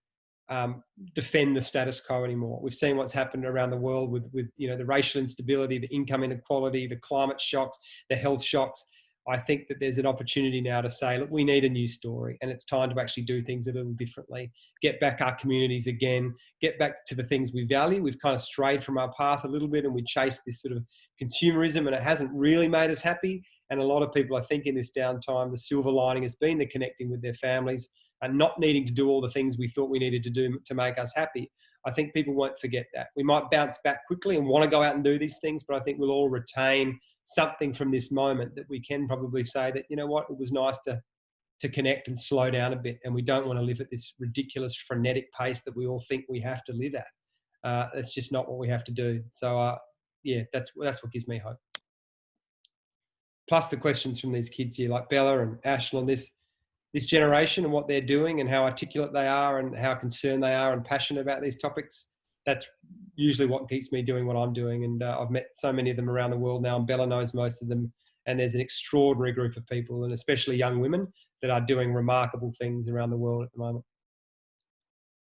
defend the status quo anymore. We've seen what's happened around the world with you know, the racial instability, the income inequality, the climate shocks, the health shocks. I think that there's an opportunity now to say, look, we need a new story, and it's time to actually do things a little differently, get back our communities again, get back to the things we value. We've kind of strayed from our path a little bit, and we chased this sort of consumerism, and it hasn't really made us happy. And a lot of people, I think, in this downtime, the silver lining has been the connecting with their families and not needing to do all the things we thought we needed to do to make us happy. I think people won't forget that. We might bounce back quickly and want to go out and do these things, but I think we'll all retain something from this moment that we can probably say that, you know what, it was nice to connect and slow down a bit, and we don't want to live at this ridiculous frenetic pace that we all think we have to live at. That's just not what we have to do. So yeah, that's what gives me hope. Plus the questions from these kids here, like Bella and Ashlyn, this generation and what they're doing and how articulate they are and how concerned they are and passionate about these topics. That's usually what keeps me doing what I'm doing. And I've met so many of them around the world now, and Bella knows most of them. And there's an extraordinary group of people, and especially young women, that are doing remarkable things around the world at the moment.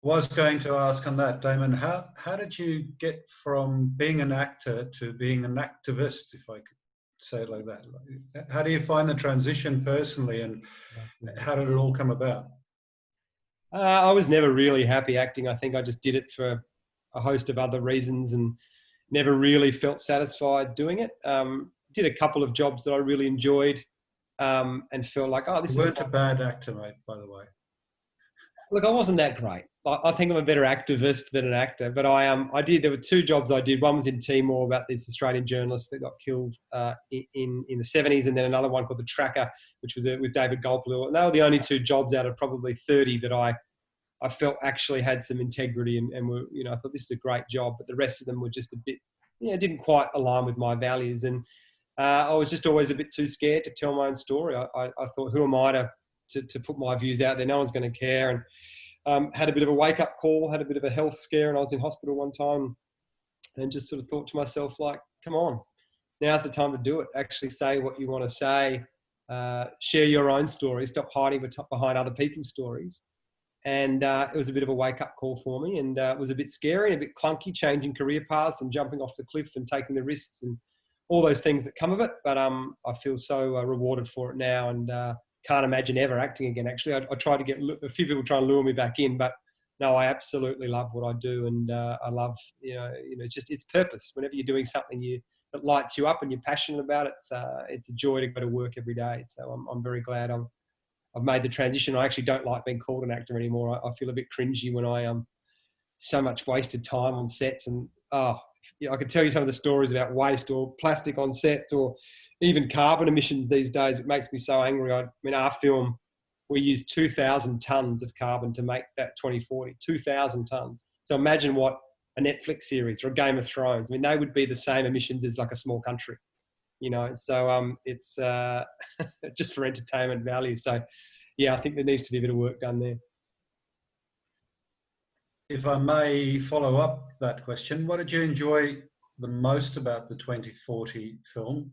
Was going to ask on that, Damon, how did you get from being an actor to being an activist, if I could say it like that? How do you find the transition personally, and how did it all come about? I was never really happy acting. I think I just did it for a host of other reasons and never really felt satisfied doing it. Did a couple of jobs that I really enjoyed and felt like, oh, this you weren't a bad actor, mate, by the way. Look, I wasn't that great. I think I'm a better activist than an actor, but there were two jobs I did. One was in Timor about this Australian journalist that got killed in the 70s, and then another one called The Tracker, which was with David Gulpilil. And they were the only two jobs out of probably 30 that I felt actually had some integrity and were, you know, I thought this is a great job, but the rest of them were just a bit, didn't quite align with my values. And I was just always a bit too scared to tell my own story. I thought, who am I to put my views out there? No one's going to care. And had a bit of a wake-up call, had a bit of a health scare, and I was in hospital one time and just sort of thought to myself, like, come on, now's the time to do it. Actually say what you want to say, share your own story, stop hiding behind other people's stories. And it was a bit of a wake-up call for me, and it was a bit scary and a bit clunky, changing career paths and jumping off the cliff and taking the risks and all those things that come of it. But I feel so rewarded for it now, and can't imagine ever acting again. Actually, I tried to get a few people trying to lure me back in, but no, I absolutely love what I do, and I love just its purpose. Whenever you're doing something that lights you up and you're passionate about it, it's a joy to go to work every day. So I'm very glad I've made the transition. I actually don't like being called an actor anymore. I feel a bit cringy when I so much wasted time on sets, and I could tell you some of the stories about waste or plastic on sets or even carbon emissions these days. It makes me so angry. I mean, our film, we used 2,000 tonnes of carbon to make that 2040, 2,000 tonnes. So imagine what a Netflix series or a Game of Thrones, I mean, they would be the same emissions as like a small country, so it's just for entertainment value. So yeah, I think there needs to be a bit of work done there. If I may follow up that question, what did you enjoy the most about the 2040 film,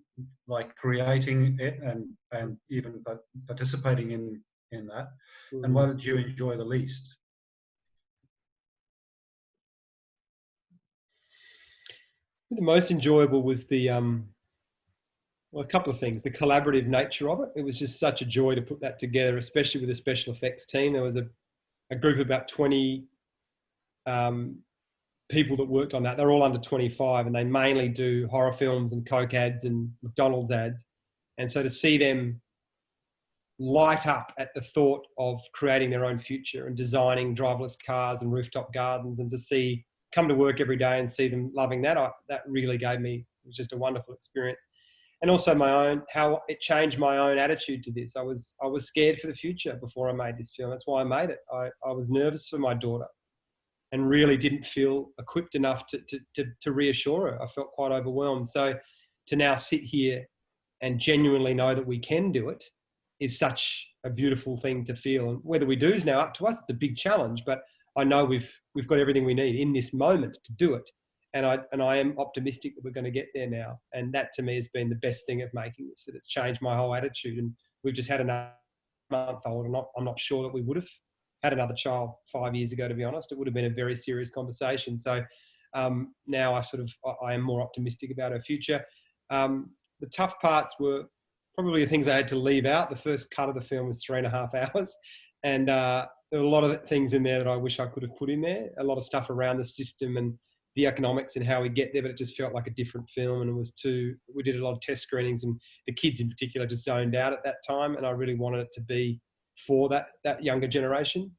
like creating it and even participating in that? Mm-hmm. And what did you enjoy the least? The most enjoyable was a couple of things. The collaborative nature of it. It was just such a joy to put that together, especially with the special effects team. There was a group of about 20 people that worked on that. They're all under 25, and they mainly do horror films and Coke ads and McDonald's ads. And so to see them light up at the thought of creating their own future and designing driverless cars and rooftop gardens, and to come to work every day and see them loving that, that really it was just a wonderful experience. And also how it changed my own attitude to this. I was scared for the future before I made this film. That's why I made it. I was nervous for my daughter and really didn't feel equipped enough to reassure her. I felt quite overwhelmed. So to now sit here and genuinely know that we can do it is such a beautiful thing to feel. And whether we do is now up to us. It's a big challenge, but I know we've got everything we need in this moment to do it. And I am optimistic that we're going to get there now. And that to me has been the best thing of making this, that it's changed my whole attitude. And we've just had another month-old, and I'm not sure that we would have had another child 5 years ago, to be honest. It would have been a very serious conversation. So now I am more optimistic about our future. The tough parts were probably the things I had to leave out. The first cut of the film was 3.5 hours. And there were a lot of things in there that I wish I could have put in there. A lot of stuff around the system and the economics and how we get there, but it just felt like a different film. And it was we did a lot of test screenings, and the kids in particular just zoned out at that time. And I really wanted it to be for that younger generation.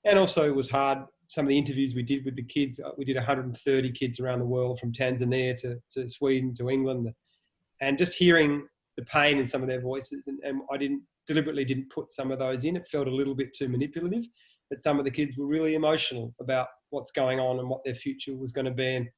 And also it was hard. Some of the interviews we did with the kids, we did 130 kids around the world, from Tanzania to Sweden to England, and just hearing the pain in some of their voices. And I deliberately didn't put some of those in. It felt a little bit too manipulative, but some of the kids were really emotional about what's going on and what their future was going to be. And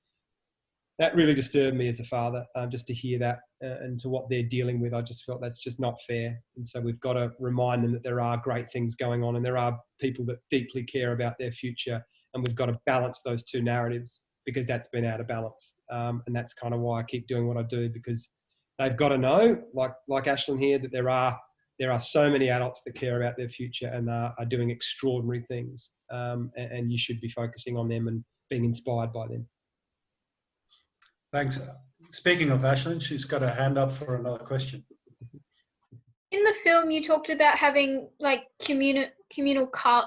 that really disturbed me as a father, just to hear that and to what they're dealing with. I just felt that's just not fair. And so we've got to remind them that there are great things going on and there are people that deeply care about their future. And we've got to balance those two narratives, because that's been out of balance. And that's kind of why I keep doing what I do, because they've got to know, like Ashlyn here, that there are so many adults that care about their future and are doing extraordinary things. And you should be focusing on them and being inspired by them. Thanks. Speaking of Ashlyn, she's got her hand up for another question. In the film, you talked about having like communal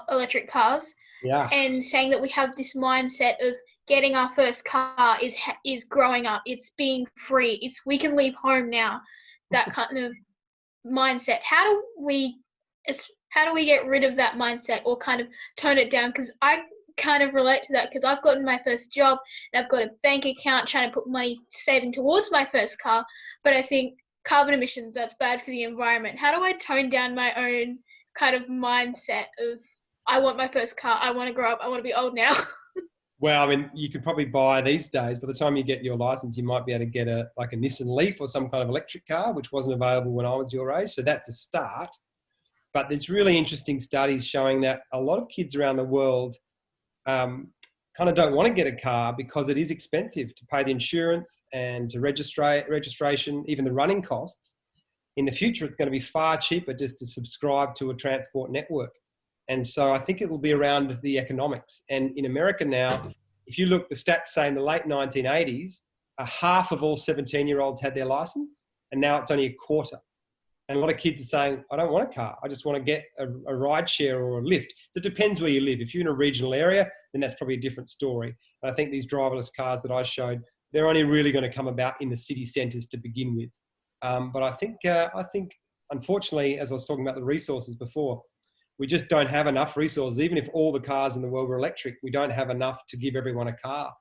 electric cars, and saying that we have this mindset of getting our first car is growing up. It's being free. We can leave home now. That kind of mindset. How do we get rid of that mindset, or kind of tone it down? Because I kind of relate to that, because I've gotten my first job and I've got a bank account trying to put money saving towards my first car, but I think carbon emissions, that's bad for the environment. How do I tone down my own kind of mindset of, I want my first car, I want to grow up, I want to be old now? Well, I mean, you can probably buy these days, by the time you get your license, you might be able to get a Nissan Leaf or some kind of electric car, which wasn't available when I was your age. So that's a start. But there's really interesting studies showing that a lot of kids around the world kind of don't want to get a car because it is expensive to pay the insurance and to registration, even the running costs. In the future, it's going to be far cheaper just to subscribe to a transport network. And so I think it will be around the economics. And in America now, if you look, the stats say in the late 1980s, half of all 17-year-olds had their license, and now it's only a quarter. And a lot of kids are saying, I don't want a car. I just want to get a ride share or a lift. So it depends where you live. If you're in a regional area, then that's probably a different story. And I think these driverless cars that I showed, they're only really going to come about in the city centres to begin with. But I think, unfortunately, as I was talking about the resources before, we just don't have enough resources. Even if all the cars in the world were electric, we don't have enough to give everyone a car.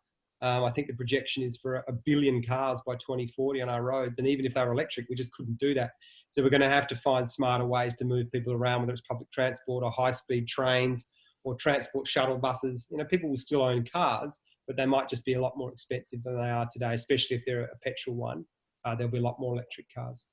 I think the projection is for 1 billion cars by 2040 on our roads. And even if they were electric, we just couldn't do that. So we're going to have to find smarter ways to move people around, whether it's public transport or high-speed trains or transport shuttle buses. You know, people will still own cars, but they might just be a lot more expensive than they are today, especially if they're a petrol one. There'll be a lot more electric cars.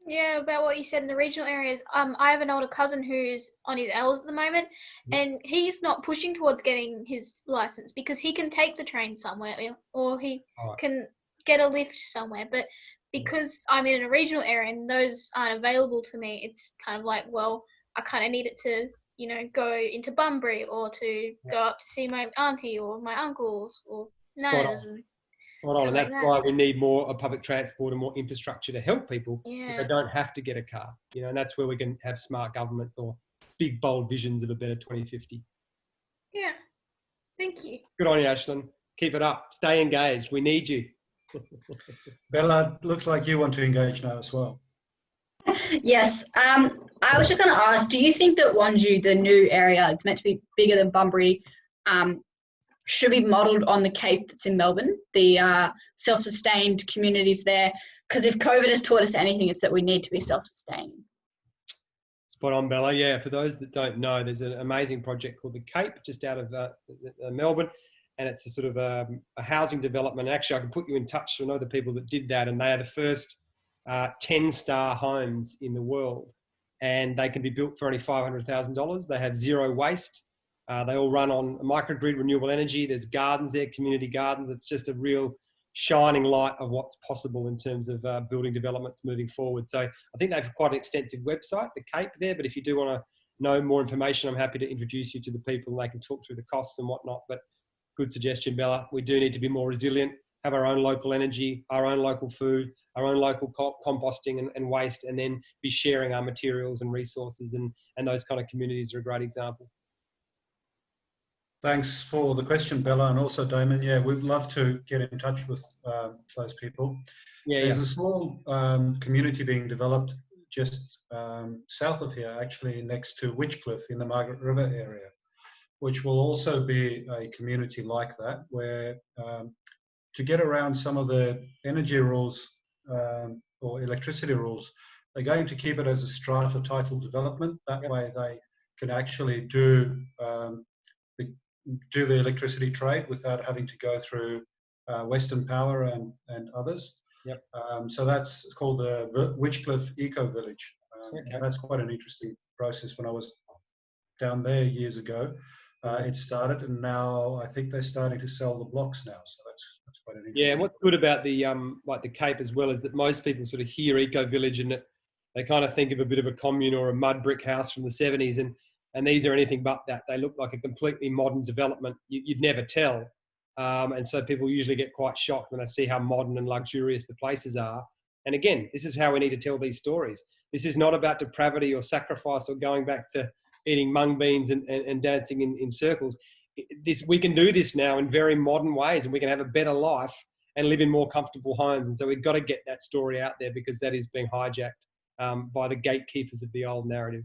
Yeah, about what you said in the regional areas. I have an older cousin who's on his L's at the moment, and he's not pushing towards getting his license because he can take the train somewhere, or he can get a lift somewhere. But because I'm in a regional area and those aren't available to me, it's kind of like, well, I kind of need it to, you know, go into Bunbury or to go up to see my auntie or my uncles or nanas and spot on. And that's why we need more public transport and more infrastructure to help people so they don't have to get a car. You know, and that's where we can have smart governments or big, bold visions of a better 2050. Yeah. Thank you. Good on you, Ashlyn. Keep it up. Stay engaged. We need you. Bella, looks like you want to engage now as well. Yes. I was just going to ask, do you think that Wonju, the new area, it's meant to be bigger than Bunbury, should be modelled on the Cape that's in Melbourne, the self-sustained communities there? Because if COVID has taught us anything, it's that we need to be self-sustaining. Spot on, Bella. Yeah, for those that don't know, there's an amazing project called the Cape, just out of Melbourne, and it's a sort of a housing development. And actually, I can put you in touch with the people that did that, and they are the first 10-star homes in the world, and they can be built for only $500,000. They have zero waste. They all run on microgrid renewable energy. There's gardens there, community gardens. It's just a real shining light of what's possible in terms of building developments moving forward. So I think they have quite an extensive website, the Cape there, but if you do want to know more information, I'm happy to introduce you to the people and they can talk through the costs and whatnot. But good suggestion, Bella. We do need to be more resilient. have our own local energy, our own local food, our own local composting and waste, and then be sharing our materials and resources, and those kind of communities are a great example. Thanks for the question, Bella, and also Damon. Yeah, we'd love to get in touch with those people. There's a small community being developed just south of here, actually next to Witchcliff in the Margaret River area, which will also be a community like that, where to get around some of the energy rules or electricity rules, they're going to keep it as a strata title development. That way they can actually do the electricity trade without having to go through Western Power and others. Yep. So that's called the Witchcliff Eco Village. That's quite an interesting process. When I was down there years ago, it started, and now I think they're starting to sell the blocks now. So that's quite an interesting. Yeah, and what's good about the like the Cape as well is that most people sort of hear eco village and they kind of think of a bit of a commune or a mud brick house from the 70s, and these are anything but that. They look like a completely modern development. You'd never tell. And so people usually get quite shocked when they see how modern and luxurious the places are. And again, this is how we need to tell these stories. This is not about depravity or sacrifice or going back to eating mung beans and dancing in circles. We can do this now in very modern ways, and we can have a better life and live in more comfortable homes. And so we've got to get that story out there, because that is being hijacked by the gatekeepers of the old narrative.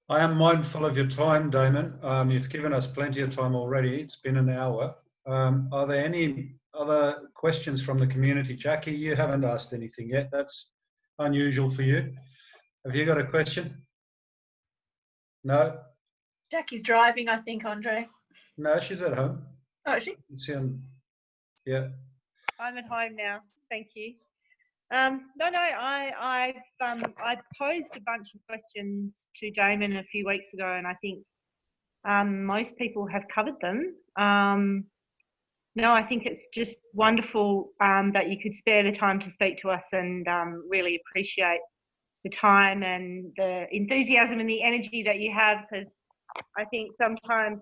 I am mindful of your time, Damon. You've given us plenty of time already. It's been an hour. Are there any other questions from the community? Jackie, you haven't asked anything yet. That's unusual for you. Have you got a question? No? Jackie's driving, I think, Andre. No, she's at home. Oh, is she? Yeah. I'm at home now. Thank you. I posed a bunch of questions to Damon a few weeks ago, and I think most people have covered them. No, I think it's just wonderful that you could spare the time to speak to us, and really appreciate the time and the enthusiasm and the energy that you have, because I think sometimes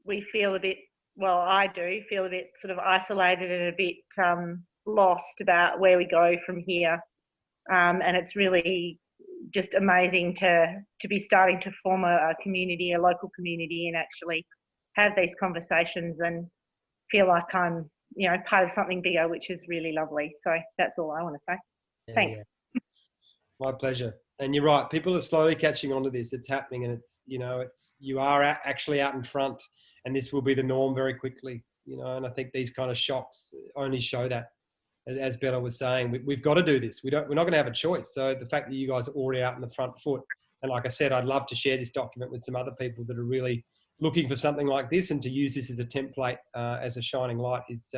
we feel a bit, well, I do feel a bit sort of isolated and a bit lost about where we go from here. And it's really just amazing to be starting to form a community, a local community, and actually have these conversations and feel like I'm, part of something bigger, which is really lovely. So that's all I want to say. Thanks. Yeah. My pleasure. And you're right. People are slowly catching on to this. It's happening, and you are actually out in front, and this will be the norm very quickly, and I think these kind of shocks only show that. As Bella was saying, we've got to do this. We're not going to have a choice. So the fact that you guys are already out in the front foot, and like I said, I'd love to share this document with some other people that are really looking for something like this, and to use this as a template, as a shining light is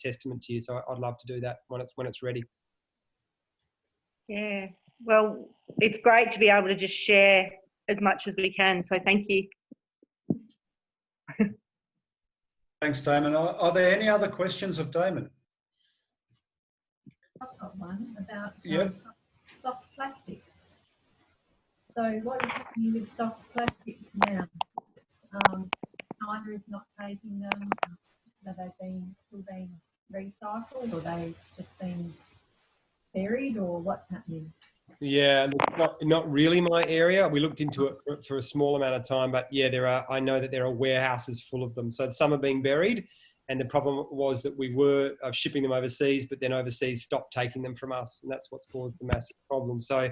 testament to you. So I'd love to do that when it's ready. Yeah. Well, it's great to be able to just share as much as we can. So thank you. Thanks, Damon. Are there any other questions of Damon? I've got one about Yep. soft plastics. So what is happening with soft plastics now? China is not taking them. Are they still being recycled, or they just being buried, or what's happening? Yeah, it's not really my area. We looked into it for a small amount of time, but yeah, I know that there are warehouses full of them. So some are being buried, and the problem was that we were shipping them overseas, but then overseas stopped taking them from us, and that's what's caused the massive problem. So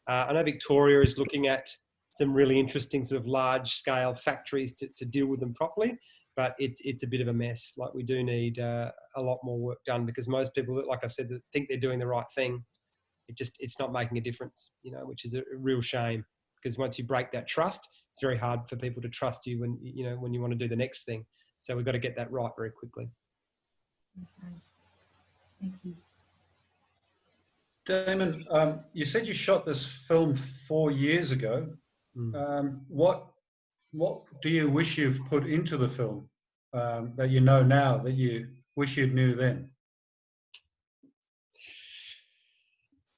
I know Victoria is looking at some really interesting sort of large-scale factories to deal with them properly, but it's a bit of a mess. Like, we do need a lot more work done, because most people, like I said, that think they're doing the right thing, it's not making a difference, which is a real shame, because once you break that trust, it's very hard for people to trust you when you want to do the next thing. So we've got to get that right very quickly. Okay. Thank you. Damon, you said you shot this film 4 years ago. What do you wish you've put into the film that you know now that you wish you knew then?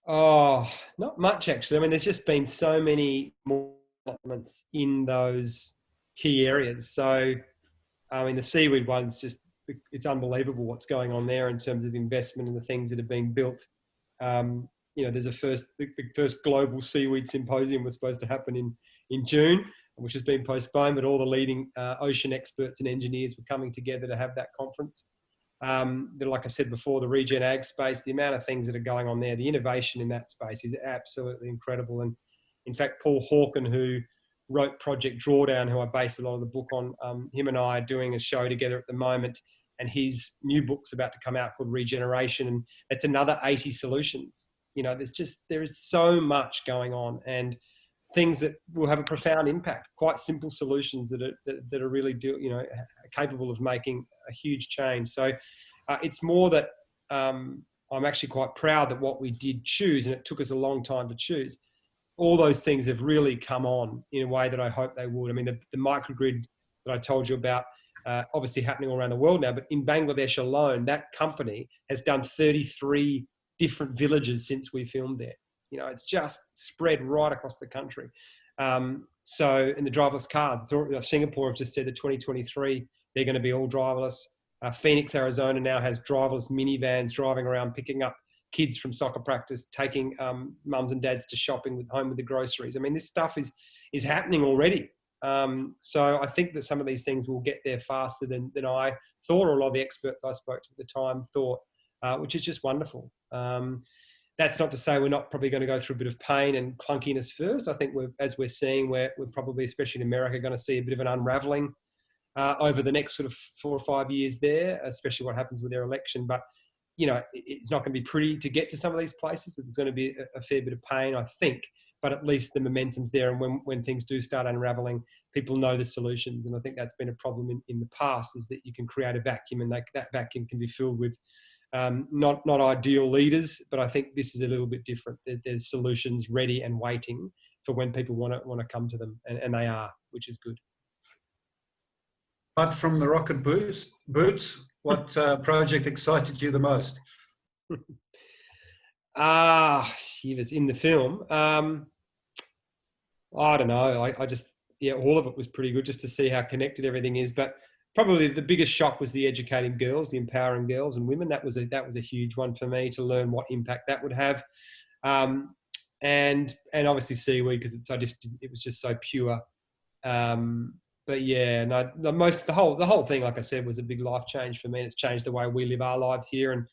Oh, not much, actually. I mean, there's just been so many more developments in those key areas. So, I mean, the seaweed one's just it's unbelievable what's going on there in terms of investment and the things that are being built. There's the first global seaweed symposium was supposed to happen in June, which has been postponed, but all the leading ocean experts and engineers were coming together to have that conference. But like I said before, the regen ag space, the amount of things that are going on there, the innovation in that space is absolutely incredible. And in fact, Paul Hawken, who wrote Project Drawdown, who I based a lot of the book on, him and I are doing a show together at the moment, and his new book's about to come out called Regeneration, and it's another 80 solutions. There is so much going on, and things that will have a profound impact, quite simple solutions that are really capable of making a huge change. So it's more that I'm actually quite proud that what we did choose, and it took us a long time to choose, all those things have really come on in a way that I hope they would. I mean, the microgrid that I told you about, obviously happening all around the world now, but in Bangladesh alone, that company has done 33 different villages since we filmed there. It's just spread right across the country. So in the driverless cars, Singapore have just said that 2023, they're going to be all driverless. Phoenix, Arizona now has driverless minivans driving around, picking up kids from soccer practice, taking mums and dads to shopping home with the groceries. I mean, this stuff is happening already. So I think that some of these things will get there faster than I thought, or a lot of the experts I spoke to at the time thought, which is just wonderful. That's not to say we're not probably going to go through a bit of pain and clunkiness first. I think as we're seeing, we're probably, especially in America, going to see a bit of an unraveling over the next sort of 4 or 5 years there, especially what happens with their election. But, it's not going to be pretty to get to some of these places. There's going to be a fair bit of pain, I think, but at least the momentum's there. And when things do start unraveling, people know the solutions. And I think that's been a problem in the past, is that you can create a vacuum, and that vacuum can be filled with not ideal leaders, but I think this is a little bit different. There's solutions ready and waiting for when people want to come to them, and they are, which is good. Apart from the rocket boots, what project excited you the most? It's in the film. I don't know. I just, all of it was pretty good, just to see how connected everything is. But probably the biggest shock was the educating girls, the empowering girls and women. That was a huge one for me, to learn what impact that would have. And obviously seaweed, because it was just so pure. But yeah, no, the whole thing, like I said, was a big life change for me. And it's changed the way we live our lives here, and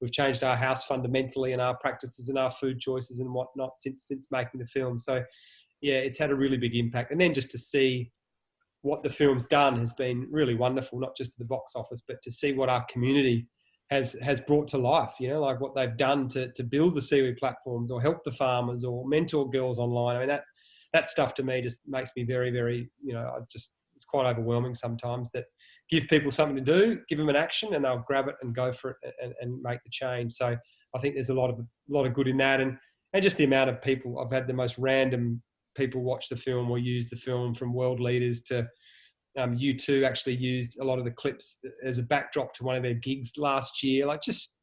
we've changed our house fundamentally, and our practices and our food choices and whatnot since making the film. So yeah, it's had a really big impact. And then just to see what the film's done has been really wonderful, not just to the box office, but to see what our community has brought to life, like what they've done to build the seaweed platforms, or help the farmers, or mentor girls online. I mean, that stuff to me just makes me very, very, it's quite overwhelming sometimes, that give people something to do, give them an action, and they'll grab it and go for it and make the change. So I think there's a lot of good in that. And just the amount of people, I've had the most random people watch the film or use the film, from world leaders to U2 actually used a lot of the clips as a backdrop to one of their gigs last year. Like, just,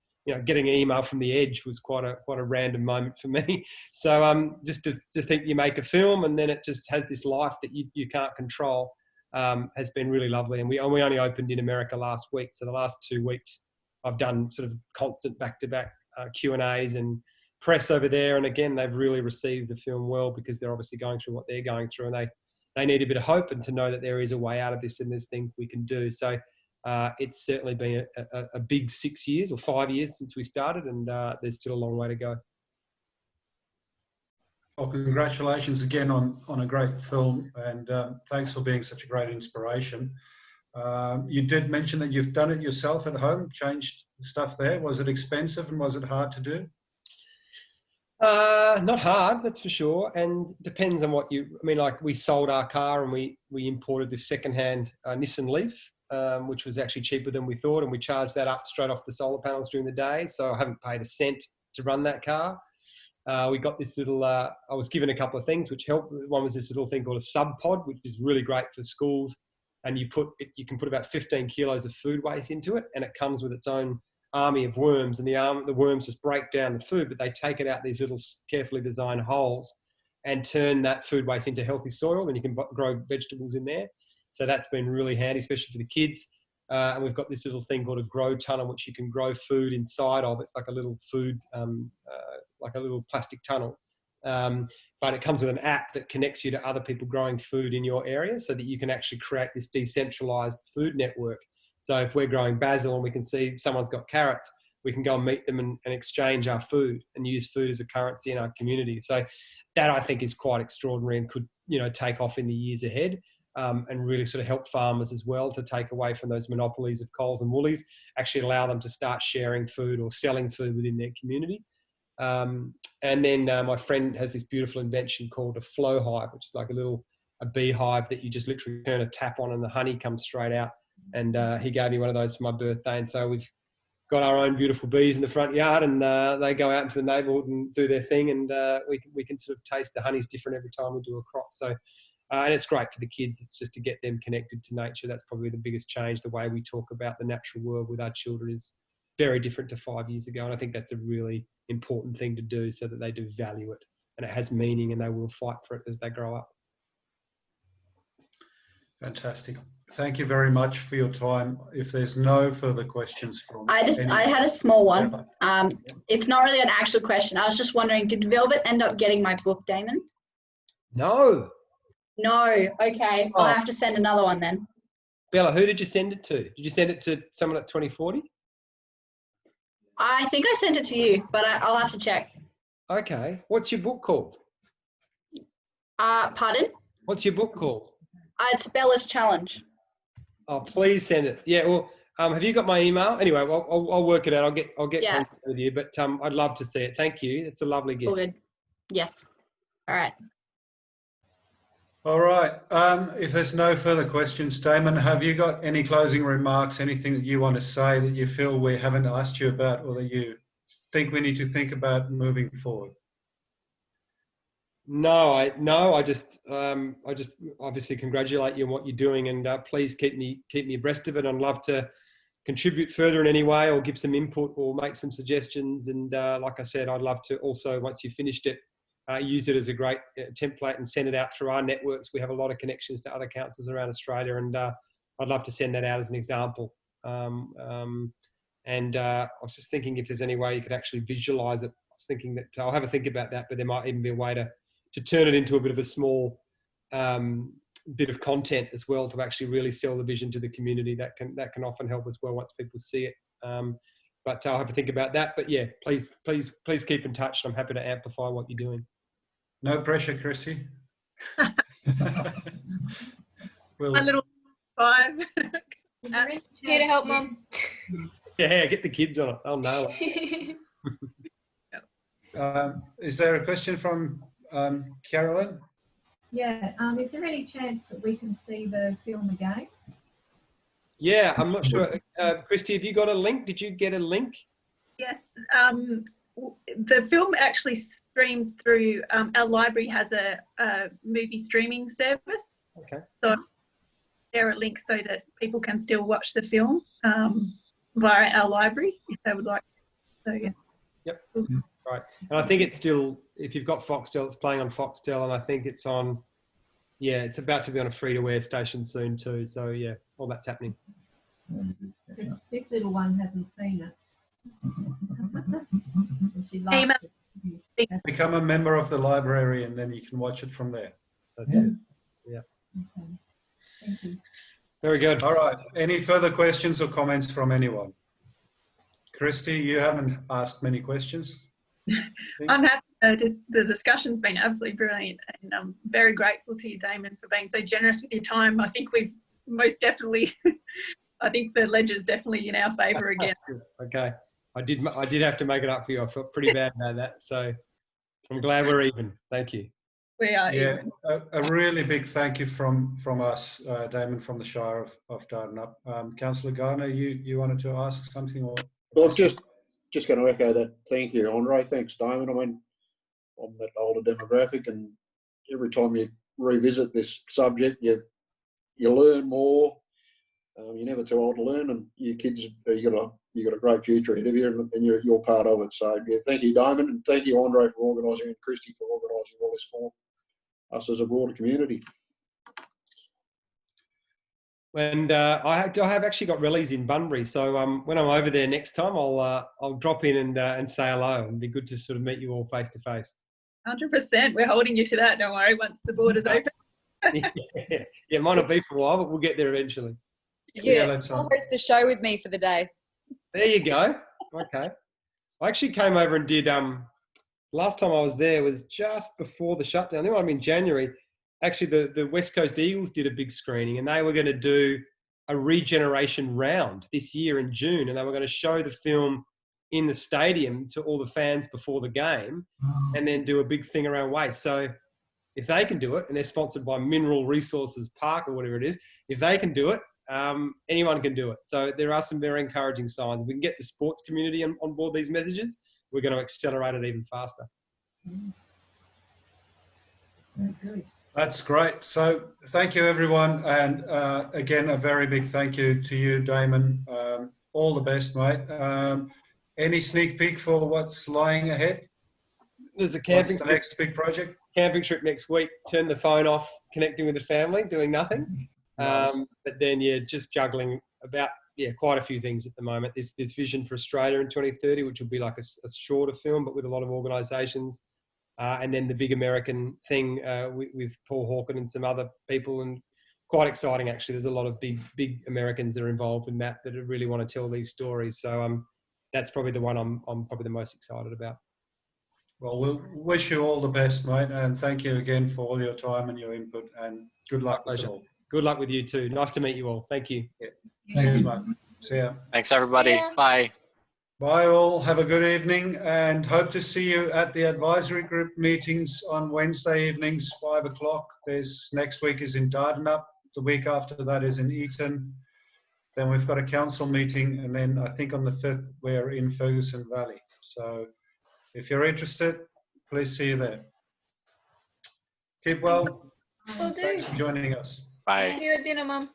getting an email from The Edge was quite a random moment for me. So just to think you make a film and then it just has this life that you can't control has been really lovely. And we only opened in America last week. So the last 2 weeks I've done sort of constant back-to-back Q&As and press over there. And again, they've really received the film well, because they're obviously going through what they're going through, and they need a bit of hope, and to know that there is a way out of this and there's things we can do. So it's certainly been a big 6 years or 5 years since we started, and there's still a long way to go. Well, congratulations again on a great film, and thanks for being such a great inspiration. You did mention that you've done it yourself at home, changed stuff there. Was it expensive, and was it hard to do? Not hard, that's for sure. And depends on like we sold our car, and we imported this secondhand Nissan Leaf, which was actually cheaper than we thought. And we charged that up straight off the solar panels during the day. So I haven't paid a cent to run that car. We got this little, I was given a couple of things which helped. One was this little thing called a sub pod, which is really great for schools. And you can put about 15 kilos of food waste into it, and it comes with its own army of worms, and the worms just break down the food, but they take it out these little carefully designed holes and turn that food waste into healthy soil, and you can grow vegetables in there. So that's been really handy, especially for the kids. And we've got this little thing called a grow tunnel, which you can grow food inside of. It's like a little food, like a little plastic tunnel. But it comes with an app that connects you to other people growing food in your area so that you can actually create this decentralized food network. So if we're growing basil and we can see someone's got carrots, we can go and meet them and exchange our food and use food as a currency in our community. So that, I think, is quite extraordinary and could, take off in the years ahead, and really sort of help farmers as well to take away from those monopolies of Coles and Woolies, actually allow them to start sharing food or selling food within their community. And then my friend has this beautiful invention called a flow hive, which is like a beehive that you just literally turn a tap on and the honey comes straight out. And he gave me one of those for my birthday. And so we've got our own beautiful bees in the front yard, and they go out into the neighbourhood and do their thing. And we can sort of taste the honey's different every time we do a crop. So, and it's great for the kids. It's just to get them connected to nature. That's probably the biggest change. The way we talk about the natural world with our children is very different to 5 years ago. And I think that's a really important thing to do so that they do value it and it has meaning and they will fight for it as they grow up. Fantastic. Thank you very much for your time. If there's no further questions from I had a small one. It's not really an actual question. I was just wondering, did Velvet end up getting my book, Damon? No. No. Okay. I'll have to send another one then. Bella, who did you send it to? Did you send it to someone at 2040? I think I sent it to you, but I'll have to check. Okay. What's your book called? Pardon? What's your book called? It's Bella's Challenge. Oh, please send it. Yeah. Well, have you got my email? Anyway, I'll work it out. I'll get contact with you. But I'd love to see it. Thank you. It's a lovely gift. All good. Yes. All right. All right. If there's no further questions, Damon, have you got any closing remarks, anything that you want to say that you feel we haven't asked you about or that you think we need to think about moving forward? No, I just obviously congratulate you on what you're doing, and please keep me abreast of it. I'd love to contribute further in any way or give some input or make some suggestions. And like I said, I'd love to also, once you've finished it, use it as a great template and send it out through our networks. We have a lot of connections to other councils around Australia, and I'd love to send that out as an example. And I was just thinking if there's any way you could actually visualize it. I was thinking that I'll have a think about that, but there might even be a way to turn it into a bit of a small bit of content as well, to actually really sell the vision to the community. That can often help as well once people see it. But I'll have to think about that. But yeah, please keep in touch. I'm happy to amplify what you're doing. No pressure, Chrissy. My little 5. Here to help, Mum. Yeah, get the kids on it. They'll know it. Is there a question from Carolyn? Yeah. Is there any chance that we can see the film again? Yeah, I'm not sure. Christy, have you got a link? Did you get a link? Yes. The film actually streams through, our library has a movie streaming service. Okay. So share a link so that people can still watch the film via our library if they would like. So yeah. Yep. Right. And I think it's still, if you've got Foxtel, it's playing on Foxtel, and I think it's on, yeah, it's about to be on a free-to-air station soon too. So yeah, all that's happening. This little one hasn't seen it. She likes it. Become a member of the library and then you can watch it from there. That's it. Yeah. Okay. Thank you. Very good. All right. Any further questions or comments from anyone? Christy, you haven't asked many questions. I'm happy. The discussion's been absolutely brilliant, and I'm very grateful to you, Damon, for being so generous with your time. I think we've most definitely, I think the ledger's definitely in our favour again. Okay. I did have to make it up for you. I felt pretty bad about that. So I'm glad we're even. Thank you. We are even. A really big thank you from us, Damon, from the Shire of Dardanup. Councillor Gardner, you wanted to ask something? Or? Well, just going to echo that. Thank you, Andre. Thanks, Damon. I mean, I'm that older demographic, and every time you revisit this subject, you learn more. You're never too old to learn, and your kids, you got a great future ahead of you, and you're part of it. So yeah, thank you, Damon, and thank you, Andre, for organising, and Christy for organising all this for us as a broader community. And I have actually got rallies in Bunbury, so when I'm over there next time, I'll drop in and say hello. It'd be good to sort of meet you all face to face. 100%. We're holding you to that. Don't worry. Once the borders open. Yeah, it might not be for a while, but we'll get there eventually. Yeah, let's host the show with me for the day. There you go. Okay. I actually came over and did. Last time I was there was just before the shutdown. I think it might have been January. Actually, the West Coast Eagles did a big screening, and they were going to do a regeneration round this year in June, and they were going to show the film in the stadium to all the fans before the game, and then do a big thing around waste. So if they can do it, and they're sponsored by Mineral Resources Park or whatever it is, if they can do it, anyone can do it. So there are some very encouraging signs. If we can get the sports community on board these messages, we're going to accelerate it even faster. Very good. That's great. So thank you, everyone. And again, a very big thank you to you, Damon. All the best, mate. Any sneak peek for what's lying ahead? There's a camping What's the next big project? Camping trip next week. Turn the phone off, connecting with the family, doing nothing. Nice. But then, just juggling about, quite a few things at the moment. There's Vision for Australia in 2030, which will be like a shorter film, but with a lot of organisations. And then the big American thing with Paul Hawken and some other people, and quite exciting actually. There's a lot of big Americans that are involved in that really want to tell these stories. So that's probably the one I'm probably the most excited about. Well, we'll wish you all the best, mate, and thank you again for all your time and your input, and good luck with it all. Good luck with you too. Nice to meet you all. Thank you. Yeah. Cheers, mate. See ya. Thanks, everybody. Yeah. Bye. Bye all. Have a good evening, and hope to see you at the advisory group meetings on Wednesday evenings, 5 o'clock. Next week is in Dardanup. The week after that is in Eton. Then we've got a council meeting, and then I think on the 5th we're in Ferguson Valley. So if you're interested, please see you there. Keep well. Will do. Thanks for joining us. Bye. See you at dinner, Mum.